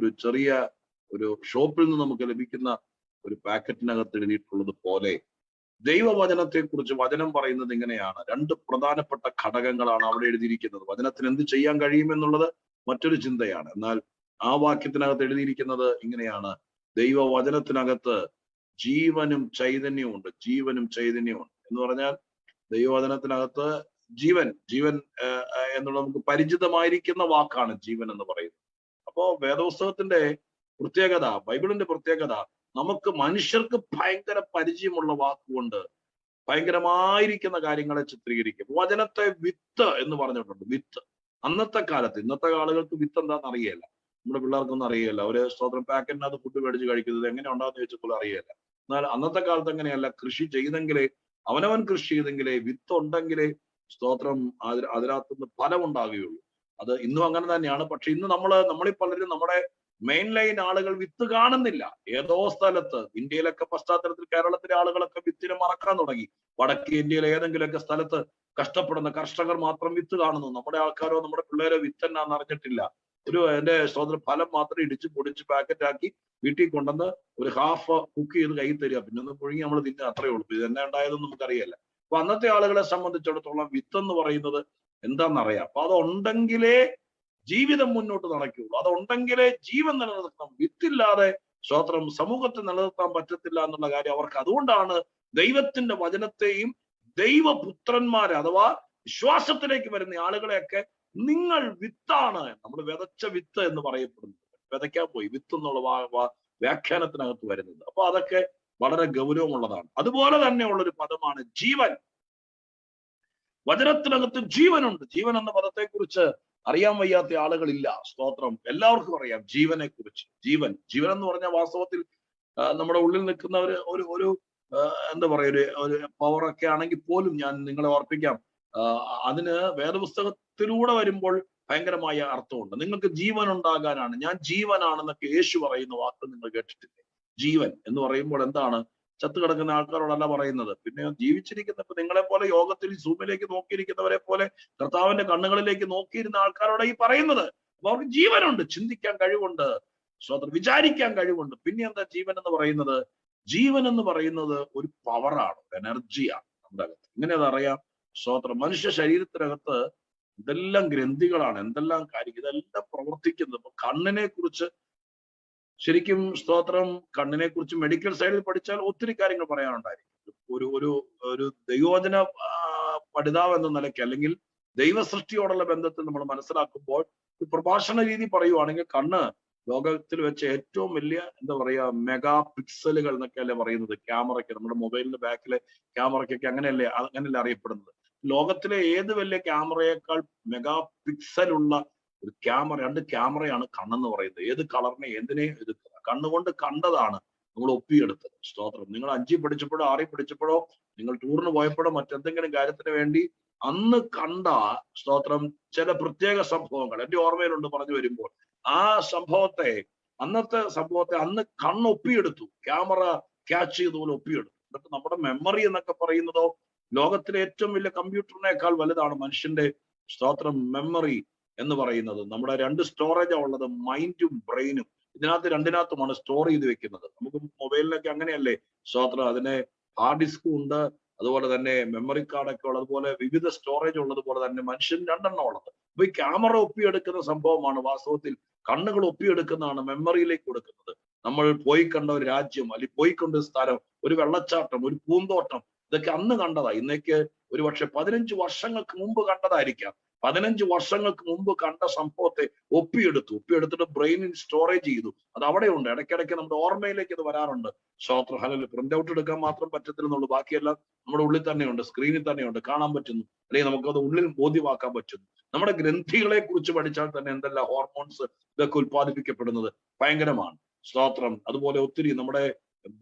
ഒരു ചെറിയ ഒരു ഷോപ്പിൽ നിന്ന് നമുക്ക് ലഭിക്കുന്ന ഒരു പാക്കറ്റിനകത്ത് എഴുതിയിട്ടുള്ളത് പോലെ ദൈവവചനത്തെ കുറിച്ച് വചനം പറയുന്നത് ഇങ്ങനെയാണ്. രണ്ട് പ്രധാനപ്പെട്ട ഘടകങ്ങളാണ് അവിടെ എഴുതിയിരിക്കുന്നത്. വചനത്തിന് എന്ത് ചെയ്യാൻ കഴിയുമെന്നുള്ളത് മറ്റൊരു ചിന്തയാണ്. എന്നാൽ ആ വാക്യത്തിനകത്ത് എഴുതിയിരിക്കുന്നത് ഇങ്ങനെയാണ്: ദൈവവചനത്തിനകത്ത് ജീവനും ചൈതന്യവും ഉണ്ട്. ജീവനും ചൈതന്യവും ഉണ്ട് എന്ന് പറഞ്ഞാൽ ദൈവവചനത്തിനകത്ത് ജീവൻ എന്നുള്ള നമുക്ക് പരിചിതമായിരിക്കുന്ന വാക്കാണ് ജീവൻ എന്ന് പറയുന്നത്. അപ്പോ വേദപുസ്തകത്തിന്റെ പ്രത്യേകത, ബൈബിളിന്റെ പ്രത്യേകത, നമുക്ക് മനുഷ്യർക്ക് ഭയങ്കര പരിചയമുള്ള വാക്കുകൊണ്ട് ഭയങ്കരമായിരിക്കുന്ന കാര്യങ്ങളെ ചിത്രീകരിക്കും. വചനത്തെ വിത്ത് എന്ന് പറഞ്ഞിട്ടുണ്ട്. വിത്ത് അന്നത്തെ കാലത്ത്, ഇന്നത്തെ ആളുകൾക്ക് വിത്ത് എന്താണെന്ന് അറിയില്ല. നമ്മുടെ പിള്ളേർക്കൊന്നും അറിയില്ല. അവര് സ്തോത്രം പാക്കറ്റിനകത്ത് ഫുഡ് മേടിച്ച് കഴിക്കുന്നത് എങ്ങനെ ഉണ്ടാകുന്ന ചോദിച്ചപ്പോൾ അറിയില്ല. എന്നാൽ അന്നത്തെ കാലത്ത് അങ്ങനെയല്ല. കൃഷി ചെയ്തെങ്കിലേ, അവനവൻ കൃഷി ചെയ്തെങ്കിലേ, വിത്ത് ഉണ്ടെങ്കിലേ സ്തോത്രം അതിനകത്തുനിന്ന് ഫലം ഉണ്ടാകുകയുള്ളൂ. അത് ഇന്നും അങ്ങനെ തന്നെയാണ്. പക്ഷെ ഇന്ന് നമ്മളിൽ പലരും, നമ്മുടെ മെയിൻ ലൈൻ ആളുകൾ വിത്ത് കാണുന്നില്ല. ഏതോ സ്ഥലത്ത്, ഇന്ത്യയിലൊക്കെ പശ്ചാത്തലത്തിൽ കേരളത്തിലെ ആളുകളൊക്കെ വിത്തിനെ മറക്കാൻ തുടങ്ങി. വടക്കേ ഇന്ത്യയിലെ ഏതെങ്കിലുമൊക്കെ സ്ഥലത്ത് കഷ്ടപ്പെടുന്ന കർഷകർ മാത്രം വിത്ത് കാണുന്നു. നമ്മുടെ ആൾക്കാരോ നമ്മുടെ പിള്ളേരോ വിത്ത് എന്നാന്ന് അറിഞ്ഞിട്ടില്ല. എന്റെ സ്തോത്രം ഫലം മാത്രം ഇടിച്ച് പൊടിച്ച് പാക്കറ്റാക്കി വീട്ടിൽ കൊണ്ടുവന്ന് ഒരു ഹാഫ് കുക്ക് ചെയ്ത് കൈ തരിക, പിന്നെ ഒന്ന് പുഴുങ്ങി നമ്മൾ തിന്നുക, അത്രയേ ഉള്ളൂ. ഇത് എന്നാ ഉണ്ടായതെന്ന് നമുക്കറിയില്ല. അപ്പൊ അന്നത്തെ ആളുകളെ സംബന്ധിച്ചിടത്തോളം വിത്ത് എന്ന് പറയുന്നത് എന്താണെന്നറിയാം. അപ്പൊ അതുണ്ടെങ്കിലേ ജീവിതം മുന്നോട്ട് നടക്കുകയുള്ളൂ. അതുണ്ടെങ്കിലേ ജീവൻ നിലനിർത്തണം. വിത്തില്ലാതെ സ്തോത്രം സമൂഹത്തെ നിലനിർത്താൻ പറ്റത്തില്ല എന്നുള്ള കാര്യം അവർക്ക്. അതുകൊണ്ടാണ് ദൈവത്തിന്റെ വചനത്തെയും ദൈവപുത്രന്മാരെ അഥവാ വിശ്വാസത്തിലേക്ക് വരുന്ന ആളുകളെയൊക്കെ നിങ്ങൾ വിത്താണ്, നമ്മൾ വിതച്ച വിത്ത് എന്ന് പറയപ്പെടുന്നത്. വിതയ്ക്കാൻ പോയി വിത്ത് എന്നുള്ള വ്യാഖ്യാനത്തിനകത്ത് വരുന്നത്. അപ്പൊ അതൊക്കെ വളരെ ഗൗരവമുള്ളതാണ്. അതുപോലെ തന്നെയുള്ളൊരു പദമാണ് ജീവൻ. വചനത്തിനകത്ത് ജീവനുണ്ട്. ജീവൻ എന്ന പദത്തെക്കുറിച്ച് അറിയാൻ വയ്യാത്ത ആളുകളില്ല. സ്തോത്രം. എല്ലാവർക്കും അറിയാം ജീവനെ കുറിച്ച്. ജീവൻ എന്ന് പറഞ്ഞാൽ വാസ്തവത്തിൽ നമ്മുടെ ഉള്ളിൽ നിൽക്കുന്ന ഒരു എന്താ പറയുക, ഒരു പവറൊക്കെ ആണെങ്കിൽ പോലും ഞാൻ നിങ്ങളെ ഓർപ്പിക്കാം, അതിന് വേദപുസ്തകത്തിലൂടെ വരുമ്പോൾ ഭയങ്കരമായ അർത്ഥമുണ്ട്. നിങ്ങൾക്ക് ജീവൻ ഉണ്ടാകാനാണ്, ഞാൻ ജീവനാണെന്നൊക്കെ യേശു പറയുന്ന വാക്ക് നിങ്ങൾ കേട്ടിട്ടില്ലേ? ജീവൻ എന്ന് പറയുമ്പോൾ എന്താണ്? ചത്തു കിടക്കുന്ന ആൾക്കാരോടല്ല പറയുന്നത്. പിന്നെ ജീവിച്ചിരിക്കുന്ന, ഇപ്പൊ നിങ്ങളെ പോലെ യോഗത്തിൽ സൂമിലേക്ക് നോക്കിയിരിക്കുന്നവരെ പോലെ കർത്താവിന്റെ കണ്ണുകളിലേക്ക് നോക്കിയിരുന്ന ആൾക്കാരോട് ഈ പറയുന്നത്. അപ്പൊ അവർക്ക് ജീവനുണ്ട്, ചിന്തിക്കാൻ കഴിവുണ്ട്, സ്വതന്ത്രം വിചാരിക്കാൻ കഴിവുണ്ട്. പിന്നെ എന്താ ജീവൻ എന്ന് പറയുന്നത്? ജീവൻ എന്ന് പറയുന്നത് ഒരു പവറാണ്, എനർജിയാണ് നമ്മുടെ അകത്ത്. ഇങ്ങനെ അതറിയാം. സ്വതന്ത്രം. മനുഷ്യ ശരീരത്തിനകത്ത് ഇതെല്ലാം ഗ്രന്ഥികളാണ്, എന്തെല്ലാം കാര്യം, ഇതെല്ലാം പ്രവർത്തിക്കുന്നത്. ഇപ്പൊ കണ്ണിനെ കുറിച്ച് ശരിക്കും സ്തോത്രം, കണ്ണിനെ കുറിച്ച് മെഡിക്കൽ സൈഡിൽ പഠിച്ചാൽ ഒത്തിരി കാര്യങ്ങൾ പറയാനുണ്ടായിരിക്കും. ഒരു ദൈവവചന പഠിതാവ് എന്ന നിലയ്ക്ക്, അല്ലെങ്കിൽ ദൈവ സൃഷ്ടിയോടുള്ള ബന്ധത്തിൽ നമ്മൾ മനസ്സിലാക്കുമ്പോൾ ഒരു പ്രഭാഷണ രീതി പറയുവാണെങ്കിൽ, കണ്ണ് ലോകത്തിൽ വെച്ച ഏറ്റവും വലിയ എന്താ പറയാ മെഗാ പിക്സലുകൾ എന്നൊക്കെ അല്ലേ പറയുന്നത്. ക്യാമറയ്ക്ക്, നമ്മുടെ മൊബൈലിന്റെ ബാക്കിലെ ക്യാമറയ്ക്കൊക്കെ അങ്ങനെയല്ലേ അറിയപ്പെടുന്നത്. ലോകത്തിലെ ഏത് വലിയ ക്യാമറയേക്കാൾ മെഗാ പിക്സലുള്ള ഒരു ക്യാമറ, 2 ക്യാമറയാണ് കണ്ണെന്ന് പറയുന്നത്. ഏത് കളറിനെ എന്തിനേയും എടുക്കുക, കണ്ണുകൊണ്ട് കണ്ടതാണ് നമ്മൾ ഒപ്പിയെടുത്തത്. സ്തോത്രം. നിങ്ങൾ 5 പഠിച്ചപ്പോഴോ 6 പഠിച്ചപ്പോഴോ നിങ്ങൾ ടൂറിന് പോയപ്പോഴോ മറ്റെന്തെങ്കിലും കാര്യത്തിന് വേണ്ടി അന്ന് കണ്ട സ്തോത്രം ചില പ്രത്യേക സംഭവങ്ങൾ എന്റെ ഓർമ്മയിലുണ്ട് പറഞ്ഞു വരുമ്പോൾ. ആ സംഭവത്തെ, അന്നത്തെ സംഭവത്തെ അന്ന് കണ്ണൊപ്പിയെടുത്തു, ക്യാമറ ക്യാച്ച് ചെയ്തതുപോലെ ഒപ്പിയെടുത്തു. എന്നിട്ട് നമ്മുടെ മെമ്മറി എന്നൊക്കെ പറയുന്നതോ ലോകത്തിലെ ഏറ്റവും വലിയ കമ്പ്യൂട്ടറിനേക്കാൾ വലുതാണ് മനുഷ്യന്റെ സ്തോത്രം മെമ്മറി എന്ന് പറയുന്നത്. നമ്മുടെ 2 സ്റ്റോറേജാണ് ഉള്ളത്, മൈൻഡും ബ്രെയിനും. ഇതിനകത്ത് രണ്ടിനകത്തുമാണ് സ്റ്റോർ ചെയ്ത് വെക്കുന്നത്. നമുക്ക് മൊബൈലിനൊക്കെ അങ്ങനെയല്ലേ സ്തോത്രം, അതിന് ഹാർഡ് ഡിസ്കും ഉണ്ട്, അതുപോലെ തന്നെ മെമ്മറി കാർഡൊക്കെ ഉള്ളതുപോലെ വിവിധ സ്റ്റോറേജ് ഉള്ളതുപോലെ തന്നെ മനുഷ്യന് 2 എണ്ണം ഉള്ളത്. അപ്പൊ ഈ ക്യാമറ ഒപ്പിയെടുക്കുന്ന സംഭവമാണ് വാസ്തവത്തിൽ കണ്ണുകൾ ഒപ്പിയെടുക്കുന്നതാണ് മെമ്മറിയിലേക്ക് കൊടുക്കുന്നത്. നമ്മൾ പോയി കണ്ട ഒരു രാജ്യം, അല്ലെങ്കിൽ പോയി കണ്ട ഒരു സ്ഥലം, ഒരു വെള്ളച്ചാട്ടം, ഒരു പൂന്തോട്ടം, ഇതൊക്കെ അന്ന് കണ്ടതാ. ഇന്നേക്ക് ഒരു പക്ഷെ 15 വർഷങ്ങൾക്ക് മുമ്പ് കണ്ടതായിരിക്കാം. 15 വർഷങ്ങൾക്ക് മുമ്പ് കണ്ട സംഭവത്തെ ഒപ്പിയെടുത്തിട്ട് ബ്രെയിനിൽ സ്റ്റോറേജ് ചെയ്തു. അത് അവിടെ ഉണ്ട്. ഇടയ്ക്കിടയ്ക്ക് നമ്മുടെ ഓർമ്മയിലേക്ക് അത് വരാറുണ്ട്. സ്തോത്രം. ഹല്ലേലൂയ. പ്രിന്റ് ഔട്ട് എടുക്കാൻ മാത്രം പറ്റത്തില്ലെന്നുള്ളൂ, ബാക്കിയെല്ലാം നമ്മുടെ ഉള്ളിൽ തന്നെയുണ്ട്, സ്ക്രീനിൽ തന്നെയുണ്ട്, കാണാൻ പറ്റുന്നു, അല്ലെങ്കിൽ നമുക്കത് ഉള്ളിൽ ബോധ്യമാക്കാൻ പറ്റുന്നു. നമ്മുടെ ഗ്രന്ഥികളെ കുറിച്ച് പഠിച്ചാൽ തന്നെ എന്തെല്ലാം ഹോർമോൺസ് ഇതൊക്കെ ഉത്പാദിപ്പിക്കപ്പെടുന്നത് ഭയങ്കരമാണ്. സ്തോത്രം. അതുപോലെ ഒത്തിരി നമ്മുടെ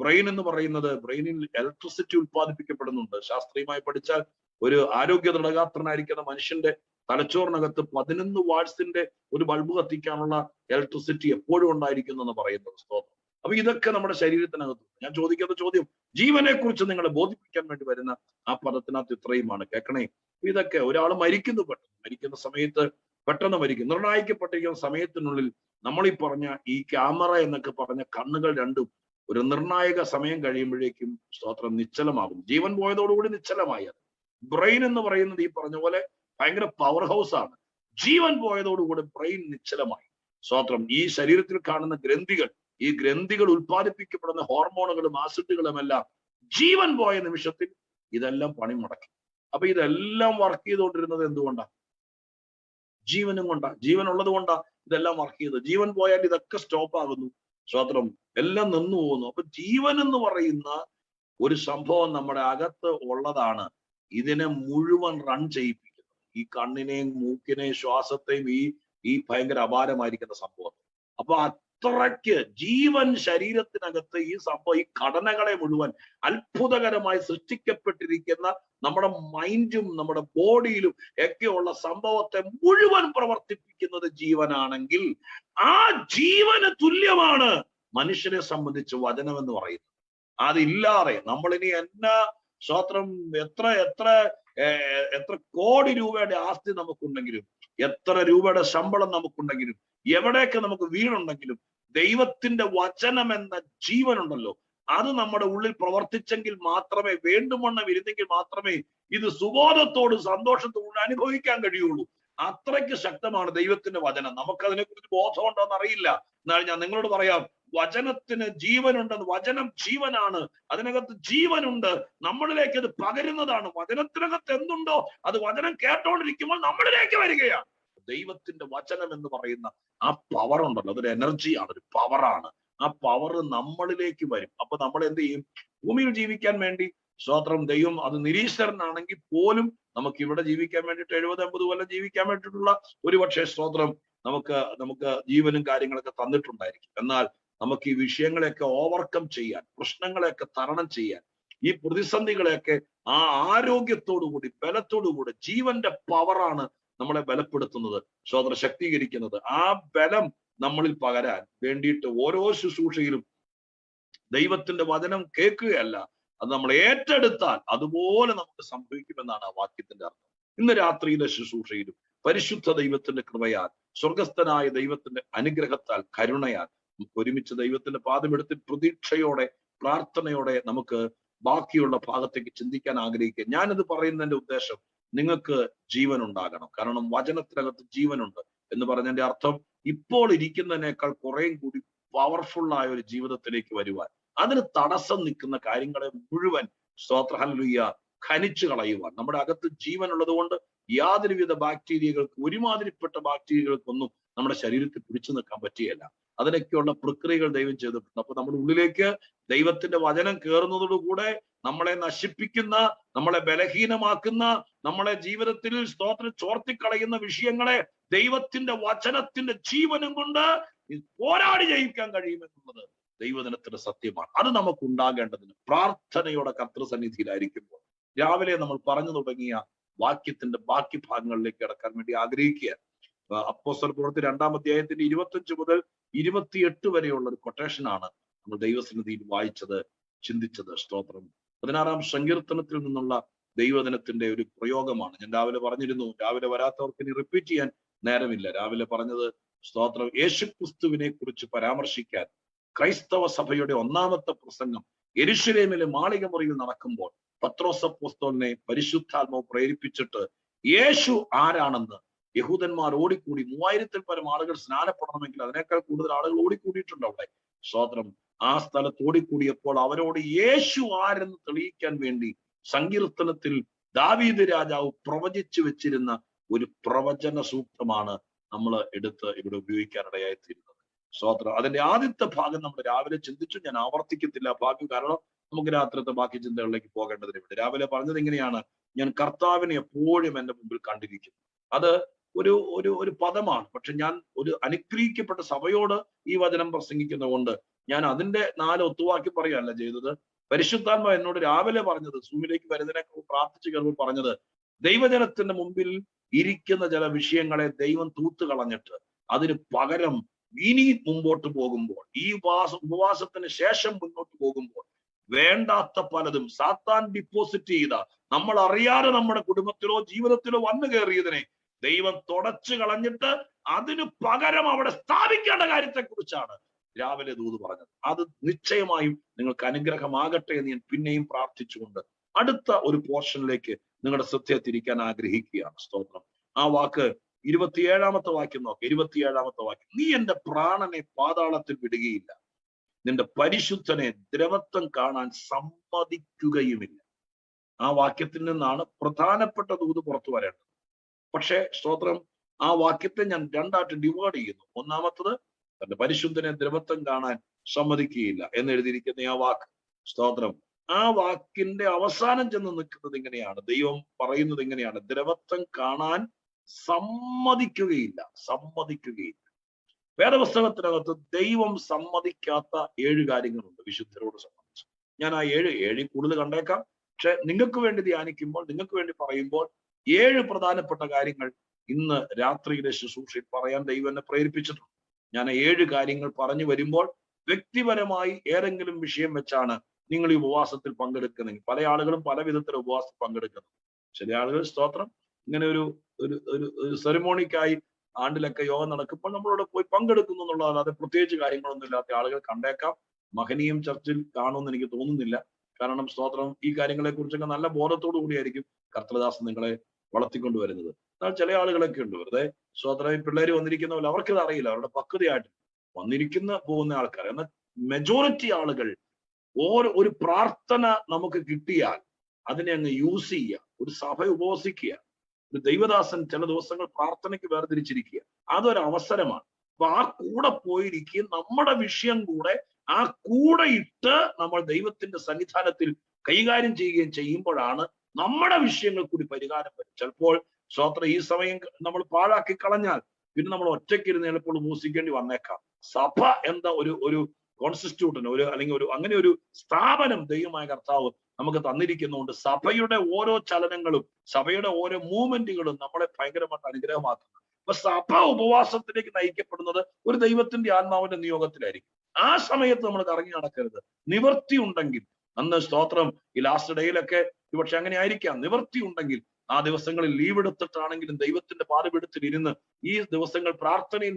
ബ്രെയിൻ എന്ന് പറയുന്നത്, ബ്രെയിനിൽ ഇലക്ട്രിസിറ്റി ഉത്പാദിപ്പിക്കപ്പെടുന്നുണ്ട്. ശാസ്ത്രീയമായി പഠിച്ചാൽ ഒരു ആരോഗ്യ ദൃഢഗാത്രനായിരിക്കുന്ന മനുഷ്യന്റെ തലച്ചോറിനകത്ത് 11 വാട്ട്സിന്റെ ഒരു ബൾബ് കത്തിക്കാനുള്ള ഇലക്ട്രിസിറ്റി എപ്പോഴും ഉണ്ടായിരിക്കുന്നു എന്ന് പറയുന്നത്. സ്തോത്രം. അപ്പൊ ഇതൊക്കെ നമ്മുടെ ശരീരത്തിനകത്ത്. ഞാൻ ചോദിക്കുന്ന ചോദ്യം, ജീവനെ കുറിച്ച് നിങ്ങളെ ബോധിപ്പിക്കാൻ വേണ്ടി വരുന്ന ആ പദത്തിനകത്ത് ഇത്രയുമാണ്. കേൾക്കണേ. ഇതൊക്കെ ഒരാൾ മരിക്കുന്ന സമയത്ത് പെട്ടെന്ന് മരിക്കും. നിർണയിക്കപ്പെട്ടിരിക്കുന്ന സമയത്തിനുള്ളിൽ നമ്മൾ ഈ പറഞ്ഞ ഈ ക്യാമറ എന്നൊക്കെ പറഞ്ഞ കണ്ണുകൾ രണ്ടും ഒരു നിർണായക സമയം കഴിയുമ്പോഴേക്കും സ്തോത്രം നിശ്ചലമാകും. ജീവൻ പോയതോടുകൂടി നിശ്ചലമായി. അത് ബ്രെയിൻ എന്ന് പറയുന്നത് ഈ പറഞ്ഞ പോലെ ഭയങ്കര പവർ ഹൗസ് ആണ്. ജീവൻ പോയതോടുകൂടി ബ്രെയിൻ നിശ്ചലമായി. സ്തോത്രം. ഈ ശരീരത്തിൽ കാണുന്ന ഗ്രന്ഥികൾ, ഈ ഗ്രന്ഥികൾ ഉൽപ്പാദിപ്പിക്കപ്പെടുന്ന ഹോർമോണുകളും ആസിഡുകളും എല്ലാം ജീവൻ പോയ നിമിഷത്തിൽ ഇതെല്ലാം പണിമുടക്കി. അപ്പൊ ഇതെല്ലാം വർക്ക് ചെയ്തുകൊണ്ടിരുന്നത് എന്തുകൊണ്ടാണ്? ജീവനും കൊണ്ടാ. ജീവൻ ഉള്ളത് കൊണ്ടാ ഇതെല്ലാം വർക്ക് ചെയ്തത്. ജീവൻ പോയാൽ ഇതൊക്കെ സ്റ്റോപ്പ് ആകുന്നു. സ്തോത്രം. എല്ലാം നിന്നു പോകുന്നു. അപ്പൊ ജീവൻ എന്ന് പറയുന്ന ഒരു സംഭവം നമ്മുടെ അകത്ത് ഉള്ളതാണ് ഇതിനെ മുഴുവൻ റൺ ചെയ്യിപ്പിക്കുന്നത്. ഈ കണ്ണിനെയും മൂക്കിനെയും ശ്വാസത്തെയും ഈ ഭയങ്കര അപാരമായിരിക്കുന്ന സംഭവം. അപ്പൊ അത്രയ്ക്ക് ജീവൻ ശരീരത്തിനകത്ത് ഈ സംഭവം, ഈ ഘടനകളെ മുഴുവൻ അത്ഭുതകരമായി സൃഷ്ടിക്കപ്പെട്ടിരിക്കുന്ന നമ്മുടെ മൈൻഡും നമ്മുടെ ബോഡിയിലും ഒക്കെയുള്ള സംഭവത്തെ മുഴുവൻ പ്രവർത്തിപ്പിക്കുന്നത് ജീവനാണെങ്കിൽ ആ ജീവന് തുല്യമാണ് മനുഷ്യനെ സംബന്ധിച്ച് വചനം എന്ന് പറയുന്നത്. അതില്ലാതെ നമ്മളിനി എന്നാ സ്തോത്രം എത്ര എത്ര എത്ര കോടി രൂപയുടെ ആസ്തി നമുക്കുണ്ടെങ്കിലും, എത്ര രൂപയുടെ ശമ്പളം നമുക്കുണ്ടെങ്കിലും, എവിടെയൊക്കെ നമുക്ക് വീടുണ്ടെങ്കിലും, ദൈവത്തിന്റെ വചനം എന്ന ജീവനുണ്ടല്ലോ, അത് നമ്മുടെ ഉള്ളിൽ പ്രവർത്തിച്ചെങ്കിൽ മാത്രമേ, വേണ്ടുമണ്ണം ഇരുന്നെങ്കിൽ മാത്രമേ ഇത് സുബോധത്തോടും സന്തോഷത്തോടും അനുഭവിക്കാൻ കഴിയുള്ളൂ. അത്രയ്ക്ക് ശക്തമാണ് ദൈവത്തിന്റെ വചനം. നമുക്കതിനെ കുറിച്ച് ബോധമുണ്ടോ എന്ന് അറിയില്ല. എന്നാൽ ഞാൻ നിങ്ങളോട് പറയാം, വചനത്തിന് ജീവനുണ്ടെന്ന്. വചനം ജീവനാണ്. അതിനകത്ത് ജീവനുണ്ട്. നമ്മളിലേക്ക് അത് പകരുന്നതാണ്. വചനത്തിനകത്ത് എന്തുണ്ടോ അത് വചനം കേട്ടോണ്ടിരിക്കുമ്പോൾ നമ്മളിലേക്ക് വരികയാണ്. ദൈവത്തിന്റെ വചനം എന്ന് പറയുന്ന ആ പവർ ഉണ്ടല്ലോ, അതൊരു എനർജിയാണ്, ഒരു പവറാണ്. ആ പവർ നമ്മളിലേക്ക് വരും. അപ്പൊ നമ്മൾ എന്ത് ചെയ്യും? ഭൂമിയിൽ ജീവിക്കാൻ വേണ്ടി സ്തോത്രം, ദൈവം അത് നിരീശ്വരനാണെങ്കിൽ പോലും നമുക്ക് ഇവിടെ ജീവിക്കാൻ വേണ്ടിയിട്ട് 70-80 കൊല്ലം ജീവിക്കാൻ വേണ്ടിയിട്ടുള്ള ഒരുപക്ഷെ സ്തോത്രം നമുക്ക് ജീവനും കാര്യങ്ങളൊക്കെ തന്നിട്ടുണ്ടായിരിക്കും. എന്നാൽ നമുക്ക് ഈ വിഷയങ്ങളെയൊക്കെ ഓവർകം ചെയ്യാൻ, പ്രശ്നങ്ങളെയൊക്കെ തരണം ചെയ്യാൻ, ഈ പ്രതിസന്ധികളെയൊക്കെ ആ ആരോഗ്യത്തോടുകൂടി, ബലത്തോടുകൂടി, ജീവന്റെ പവറാണ് നമ്മളെ ബലപ്പെടുത്തുന്നത്, സ്തോത്രം ശക്തീകരിക്കുന്നത്. ആ ബലം നമ്മളിൽ പകരാൻ വേണ്ടിയിട്ട് ഓരോ ശുശ്രൂഷയിലും ദൈവത്തിന്റെ വചനം കേൾക്കുകയല്ല, അത് നമ്മൾ ഏറ്റെടുത്താൽ അതുപോലെ നമുക്ക് സംഭവിക്കുമെന്നാണ് ആ വാക്യത്തിന്റെ അർത്ഥം. ഇന്ന് രാത്രിയിലെ ശുശ്രൂഷയിലും പരിശുദ്ധ ദൈവത്തിന്റെ കൃപയാൽ, സ്വർഗസ്ഥനായ ദൈവത്തിന്റെ അനുഗ്രഹത്താൽ, കരുണയാൽ നമുക്ക് ഒരുമിച്ച് ദൈവത്തിന്റെ പാദമെടുത്ത് പ്രതീക്ഷയോടെ, പ്രാർത്ഥനയോടെ നമുക്ക് ബാക്കിയുള്ള ഭാഗത്തേക്ക് ചിന്തിക്കാൻ ആഗ്രഹിക്കുക. ഞാനിത് പറയുന്നതിന്റെ ഉദ്ദേശം നിങ്ങൾക്ക് ജീവൻ ഉണ്ടാകണം. കാരണം വചനത്തിനകത്ത് ജീവനുണ്ട് എന്ന് പറഞ്ഞതിന്റെ അർത്ഥം ഇപ്പോൾ ഇരിക്കുന്നതിനേക്കാൾ കുറേയും കൂടി പവർഫുൾ ആയ ഒരു ജീവിതത്തിലേക്ക് വരുവാൻ, അതിന് തടസ്സം നിൽക്കുന്ന കാര്യങ്ങളെ മുഴുവൻ സ്തോത്ര ഹല്ലേലൂയ ഖനിച്ചു കളയുവാൻ. നമ്മുടെ അകത്ത് ജീവൻ ഉള്ളത് കൊണ്ട് യാതൊരുവിധ ബാക്ടീരിയകൾക്ക്, ഒരുമാതിരിപ്പെട്ട ബാക്ടീരിയകൾക്കൊന്നും നമ്മുടെ ശരീരത്തിൽ പിടിച്ചു നിൽക്കാൻ പറ്റുകയില്ല. അതിനൊക്കെയുള്ള പ്രക്രിയകൾ ദൈവം ചെയ്തിട്ടുണ്ട്. അപ്പൊ നമ്മുടെ ഉള്ളിലേക്ക് ദൈവത്തിന്റെ വചനം കയറുന്നതോടുകൂടെ നമ്മളെ നശിപ്പിക്കുന്ന, നമ്മളെ ബലഹീനമാക്കുന്ന, നമ്മളെ ജീവിതത്തിൽ സ്തോത്രം ചോർത്തിക്കളയുന്ന വിഷയങ്ങളെ ദൈവത്തിന്റെ വചനത്തിന്റെ ജീവനും കൊണ്ട് പോരാടി ജയിക്കാൻ കഴിയുമെന്നുള്ളത് ദൈവദിനത്തിന്റെ സത്യമാണ്. അത് നമുക്ക് ഉണ്ടാകേണ്ടതിന് പ്രാർത്ഥനയോടെ കർത്തൃസന്നിധിയിലായിരിക്കുമ്പോൾ രാവിലെ നമ്മൾ പറഞ്ഞു തുടങ്ങിയ വാക്യത്തിന്റെ ബാക്കി ഭാഗങ്ങളിലേക്ക് കടക്കാൻ വേണ്ടി ആഗ്രഹിക്കുക. അപ്പോസ്തല പ്രവൃത്തി 2-ാം അധ്യായത്തിന്റെ 25 മുതൽ 28 വരെയുള്ള ഒരു കൊട്ടേഷനാണ് നമ്മൾ ദൈവസന്നിധിയിൽ വായിച്ചത്, ചിന്തിച്ചത്. സ്തോത്രം. 16-ാം സങ്കീർത്തനത്തിൽ നിന്നുള്ള ദൈവദിനത്തിന്റെ ഒരു പ്രയോഗമാണ്. ഞാൻ രാവിലെ പറഞ്ഞിരുന്നു, രാവിലെ വരാത്തവർക്ക് ഇനി റിപ്പീറ്റ് ചെയ്യാൻ നേരമില്ല. രാവിലെ പറഞ്ഞത് സ്തോത്രം, യേശുക്രിസ്തുവിനെ കുറിച്ച് പരാമർശിക്കാൻ ക്രൈസ്തവ സഭയുടെ 1-ാമത്തെ പ്രസംഗം യെരൂശലേമിലെ മാളിക മുറിയിൽ നടക്കുമ്പോൾ പത്രോസ് അപ്പോസ്തലനെ പരിശുദ്ധാത്മാവ് പ്രേരിപ്പിച്ചിട്ട് യേശു ആരാണെന്ന് യഹൂദന്മാർ ഓടിക്കൂടി, 3000-ൽ പരം ആളുകൾ സ്നാനപ്പെടണമെങ്കിൽ അതിനേക്കാൾ കൂടുതൽ ആളുകൾ ഓടിക്കൂടിയിട്ടുണ്ട് അവിടെ. സ്തോത്രം. ആ സ്ഥലത്ത് ഓടിക്കൂടിയപ്പോൾ അവരോട് യേശു ആരെന്ന് തെളിയിക്കാൻ വേണ്ടി സങ്കീർത്തനത്തിൽ ദാവീദ് രാജാവ് പ്രവചിച്ചു വെച്ചിരുന്ന ഒരു പ്രവചന സൂക്തമാണ് നമ്മൾ എടുത്ത് ഇവിടെ ഉപയോഗിക്കാനിടയായിത്തീരുന്നത്. സ്തോത്രം. അതിന്റെ ആദ്യത്തെ ഭാഗം നമ്മൾ രാവിലെ ചിന്തിച്ചു. ഞാൻ ആവർത്തിക്കത്തില്ല ഭാഗം, കാരണം നമുക്ക് രാത്രിത്തെ ബാക്കി ചിന്തകളിലേക്ക് പോകേണ്ടതിന് വേണ്ടി. രാവിലെ പറഞ്ഞത് ഇങ്ങനെയാണ്: ഞാൻ കർത്താവിനെ എപ്പോഴും എന്റെ മുമ്പിൽ കണ്ടിരിക്കുന്നു. അത് ഒരു ഒരു ഒരു പദമാണ്. പക്ഷെ ഞാൻ ഒരു അനുഗ്രഹിക്കപ്പെട്ട സഭയോട് ഈ വചനം പ്രസംഗിക്കുന്നത് കൊണ്ട് ഞാൻ അതിന്റെ 4 ഒത്തുവാക്കി പറയുകയല്ല ചെയ്തത്. പരിശുദ്ധാത്മാവ് എന്നോട് രാവിലെ പറഞ്ഞത്, സൂമിലേക്ക് വരുന്നതിനൊക്കെ പ്രാർത്ഥിച്ചു കയറുമ്പോൾ പറഞ്ഞത്, ദൈവജനത്തിന്റെ മുമ്പിൽ ഇരിക്കുന്ന ചില വിഷയങ്ങളെ ദൈവം തൂത്ത് കളഞ്ഞിട്ട് അതിന് പകരം ഇനി മുമ്പോട്ട് പോകുമ്പോൾ, ഈ ഉപവാസത്തിന് ശേഷം മുന്നോട്ട് പോകുമ്പോൾ വേണ്ടാത്ത പലതും സാത്താൻ ഡിപ്പോസിറ്റ് ചെയ്ത, നമ്മൾ അറിയാതെ നമ്മുടെ കുടുംബത്തിലോ ജീവിതത്തിലോ വന്നു കയറിയതിനെ ദൈവം തുടച്ചു കളഞ്ഞിട്ട് അതിന് പകരം അവിടെ സ്ഥാപിക്കേണ്ട കാര്യത്തെക്കുറിച്ചാണ് രാവിലെ ദൂത് പറഞ്ഞത്. അത് നിശ്ചയമായും നിങ്ങൾക്ക് അനുഗ്രഹമാകട്ടെ എന്ന് ഞാൻ പിന്നെയും പ്രാർത്ഥിച്ചുകൊണ്ട് അടുത്ത ഒരു പോർഷനിലേക്ക് നിങ്ങളുടെ ശ്രദ്ധയെ തിരിക്കാൻ ആഗ്രഹിക്കുകയാണ്. സ്തോത്രം. ആ വാക്ക് 27-ാമത്തെ വാക്യം നോക്ക്. 27-ാമത്തെ വാക്യം, നീ എന്റെ പ്രാണനെ പാതാളത്തിൽ വിടുകയില്ല, നിന്റെ പരിശുദ്ധനെ ദ്രവത്വം കാണാൻ സമ്മതിക്കുകയുമില്ല. ആ വാക്യത്തിൽ നിന്നാണ് പ്രധാനപ്പെട്ട ദൂത് പുറത്തു വരേണ്ടത്. പക്ഷേ സ്തോത്രം, ആ വാക്യത്തെ ഞാൻ രണ്ടായിട്ട് ഡിവൈഡ് ചെയ്യുന്നു. ഒന്നാമത്തത്, തന്റെ പരിശുദ്ധനെ ദ്രവത്വം കാണാൻ സമ്മതിക്കുകയില്ല എന്നെഴുതിയിരിക്കുന്ന ആ വാക്ക്. സ്തോത്രം. ആ വാക്കിന്റെ അവസാനം ചെന്ന് നിൽക്കുന്നത് ഇങ്ങനെയാണ്. ദൈവം പറയുന്നത് ഇങ്ങനെയാണ്, ദ്രവത്വം കാണാൻ സമ്മതിക്കുകയില്ല. വേദപുസ്തകത്തിനകത്ത് ദൈവം സമ്മതിക്കാത്ത 7 കാര്യങ്ങളുണ്ട് വിശുദ്ധരോട് സംബന്ധിച്ച്. ഞാൻ ആ 7 കൂടുതൽ കണ്ടേക്കാം. പക്ഷെ നിങ്ങൾക്ക് വേണ്ടി ധ്യാനിക്കുമ്പോൾ, നിങ്ങൾക്ക് വേണ്ടി പറയുമ്പോൾ 7 പ്രധാനപ്പെട്ട കാര്യങ്ങൾ ഇന്ന് രാത്രിയിലെ ശുശ്രൂഷയിൽ പറയാൻ ദൈവം എന്നെ പ്രേരിപ്പിച്ചിട്ടുണ്ട്. ഞാൻ 7 കാര്യങ്ങൾ പറഞ്ഞു വരുമ്പോൾ വ്യക്തിപരമായി ഏതെങ്കിലും വിഷയം വെച്ചാണ് നിങ്ങൾ ഈ ഉപവാസത്തിൽ പങ്കെടുക്കുന്നെങ്കിൽ, പല ആളുകളും പല വിധത്തിൽ ഉപവാസത്തിൽ പങ്കെടുക്കുന്നു. ചില ആളുകൾ സ്തോത്രം ഇങ്ങനെ ഒരു സെറിമോണിക്കായി ആണ്ടിലൊക്കെ യോഗം നടക്കുമ്പോൾ നമ്മളോട് പോയി പങ്കെടുക്കുന്നു എന്നുള്ളതാണ്. അത് പ്രത്യേകിച്ച് കാര്യങ്ങളൊന്നും ഇല്ലാത്ത ആളുകൾ കണ്ടേക്കാം. മഹനീയം ചർച്ചിൽ കാണുമെന്ന് എനിക്ക് തോന്നുന്നില്ല. കാരണം സ്തോത്രം, ഈ കാര്യങ്ങളെ കുറിച്ചൊക്കെ നല്ല ബോധത്തോടു കൂടിയായിരിക്കും കർത്തൃദാസൻ നിങ്ങളെ വളർത്തിക്കൊണ്ടുവരുന്നത്. എന്നാൽ ചില ആളുകളൊക്കെ ഉണ്ട് വെറുതെ സ്തോത്രം, ഈ പിള്ളേര് വന്നിരിക്കുന്നവർ അവർക്കിത് അറിയില്ല, അവരുടെ പക്വതയായിട്ട് പോകുന്ന ആൾക്കാർ. എന്നാൽ മെജോറിറ്റി ആളുകൾ ഒരു പ്രാർത്ഥന നമുക്ക് കിട്ടിയാൽ അതിനെ അങ്ങ് യൂസ് ചെയ്യുക. ഒരു സഭ ഉപവസിക്കുക, ഒരു ദൈവദാസൻ ചില ദിവസങ്ങൾ പ്രാർത്ഥനയ്ക്ക് വേർതിരിച്ചിരിക്കുക, അതൊരു അവസരമാണ്. അപ്പൊ ആ കൂടെ പോയിരിക്കും, നമ്മുടെ വിഷയം കൂടെ ആ കൂടെ ഇട്ട് നമ്മൾ ദൈവത്തിന്റെ സന്നിധാനത്തിൽ കൈകാര്യം ചെയ്യുകയും ചെയ്യുമ്പോഴാണ് നമ്മുടെ വിഷയങ്ങൾ കൂടി പരിഹാരം വരും. ചിലപ്പോൾ സ്തോത്രം ഈ സമയം നമ്മൾ പാഴാക്കി കളഞ്ഞാൽ പിന്നെ നമ്മൾ ഒറ്റയ്ക്കിരുന്ന് ചിലപ്പോൾ ഉപസിക്കേണ്ടി വന്നേക്കാം. സഭ എന്ന ഒരു കോൺസ്റ്റിറ്റ്യൂട്ടിന് അല്ലെങ്കിൽ അങ്ങനെ ഒരു സ്ഥാപനം ദൈവമായ കർത്താവ് നമുക്ക് തന്നിരിക്കുന്നതുകൊണ്ട് സഭയുടെ ഓരോ ചലനങ്ങളും സഭയുടെ ഓരോ മൂവ്മെന്റുകളും നമ്മളെ ഭയങ്കരമായിട്ട് അനുഗ്രഹമാക്കുന്നു. അപ്പൊ സഭ ഉപവാസത്തിലേക്ക് നയിക്കപ്പെടുന്നത് ഒരു ദൈവത്തിന്റെ ആത്മാവിന്റെ നിയോഗത്തിലായിരിക്കും. ആ സമയത്ത് നമ്മൾ കറങ്ങി നടക്കരുത്. നിവൃത്തി ഉണ്ടെങ്കിൽ, അന്ന് സ്തോത്രം ഈ ലാസ്റ്റ് ഡേയിലൊക്കെ പക്ഷെ അങ്ങനെ ആയിരിക്കാം, നിവൃത്തി ഉണ്ടെങ്കിൽ ആ ദിവസങ്ങളിൽ ലീവ് എടുത്തിട്ടാണെങ്കിലും ദൈവത്തിന്റെ പാദപീഠത്തിൽ ഇരുന്ന് ഈ ദിവസങ്ങൾ പ്രാർത്ഥനയിൽ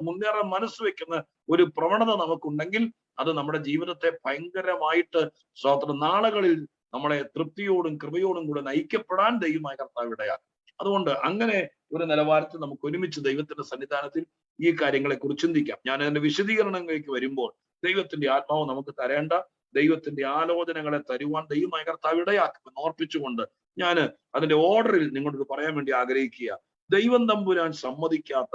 മുന്നേറാൻ മനസ്സ് വെക്കുന്ന ഒരു പ്രവണത നമുക്കുണ്ടെങ്കിൽ അത് നമ്മുടെ ജീവിതത്തെ ഭയങ്കരമായിട്ട് സ്തോത്രം നാളുകളിൽ നമ്മളെ തൃപ്തിയോടും കൃപയോടും കൂടെ നയിക്കപ്പെടാൻ ദൈവമായ കർത്താവ് ഇടയാക്കും. അതുകൊണ്ട് അങ്ങനെ ഒരു നിലവാരത്തിൽ നമുക്ക് ഒരുമിച്ച് ദൈവത്തിന്റെ സന്നിധാനത്തിൽ ഈ കാര്യങ്ങളെ കുറിച്ച് ചിന്തിക്കാം. ഞാൻ അതിന്റെ വിശദീകരണങ്ങളിലേക്ക് വരുമ്പോൾ ദൈവത്തിന്റെ ആത്മാവ് നമുക്ക് തരേണ്ട ദൈവത്തിന്റെ ആലോചനകളെ തരുവാൻ ദൈവമായ കർത്താവ് ഇടയാക്കുമെന്ന് ഓർപ്പിച്ചുകൊണ്ട് ഞാൻ അതിന്റെ ഓർഡറിൽ നിങ്ങളോട് പറയാൻ വേണ്ടി ആഗ്രഹിക്കുക. ദൈവം തമ്പുരാൻ സമ്മതിക്കാത്ത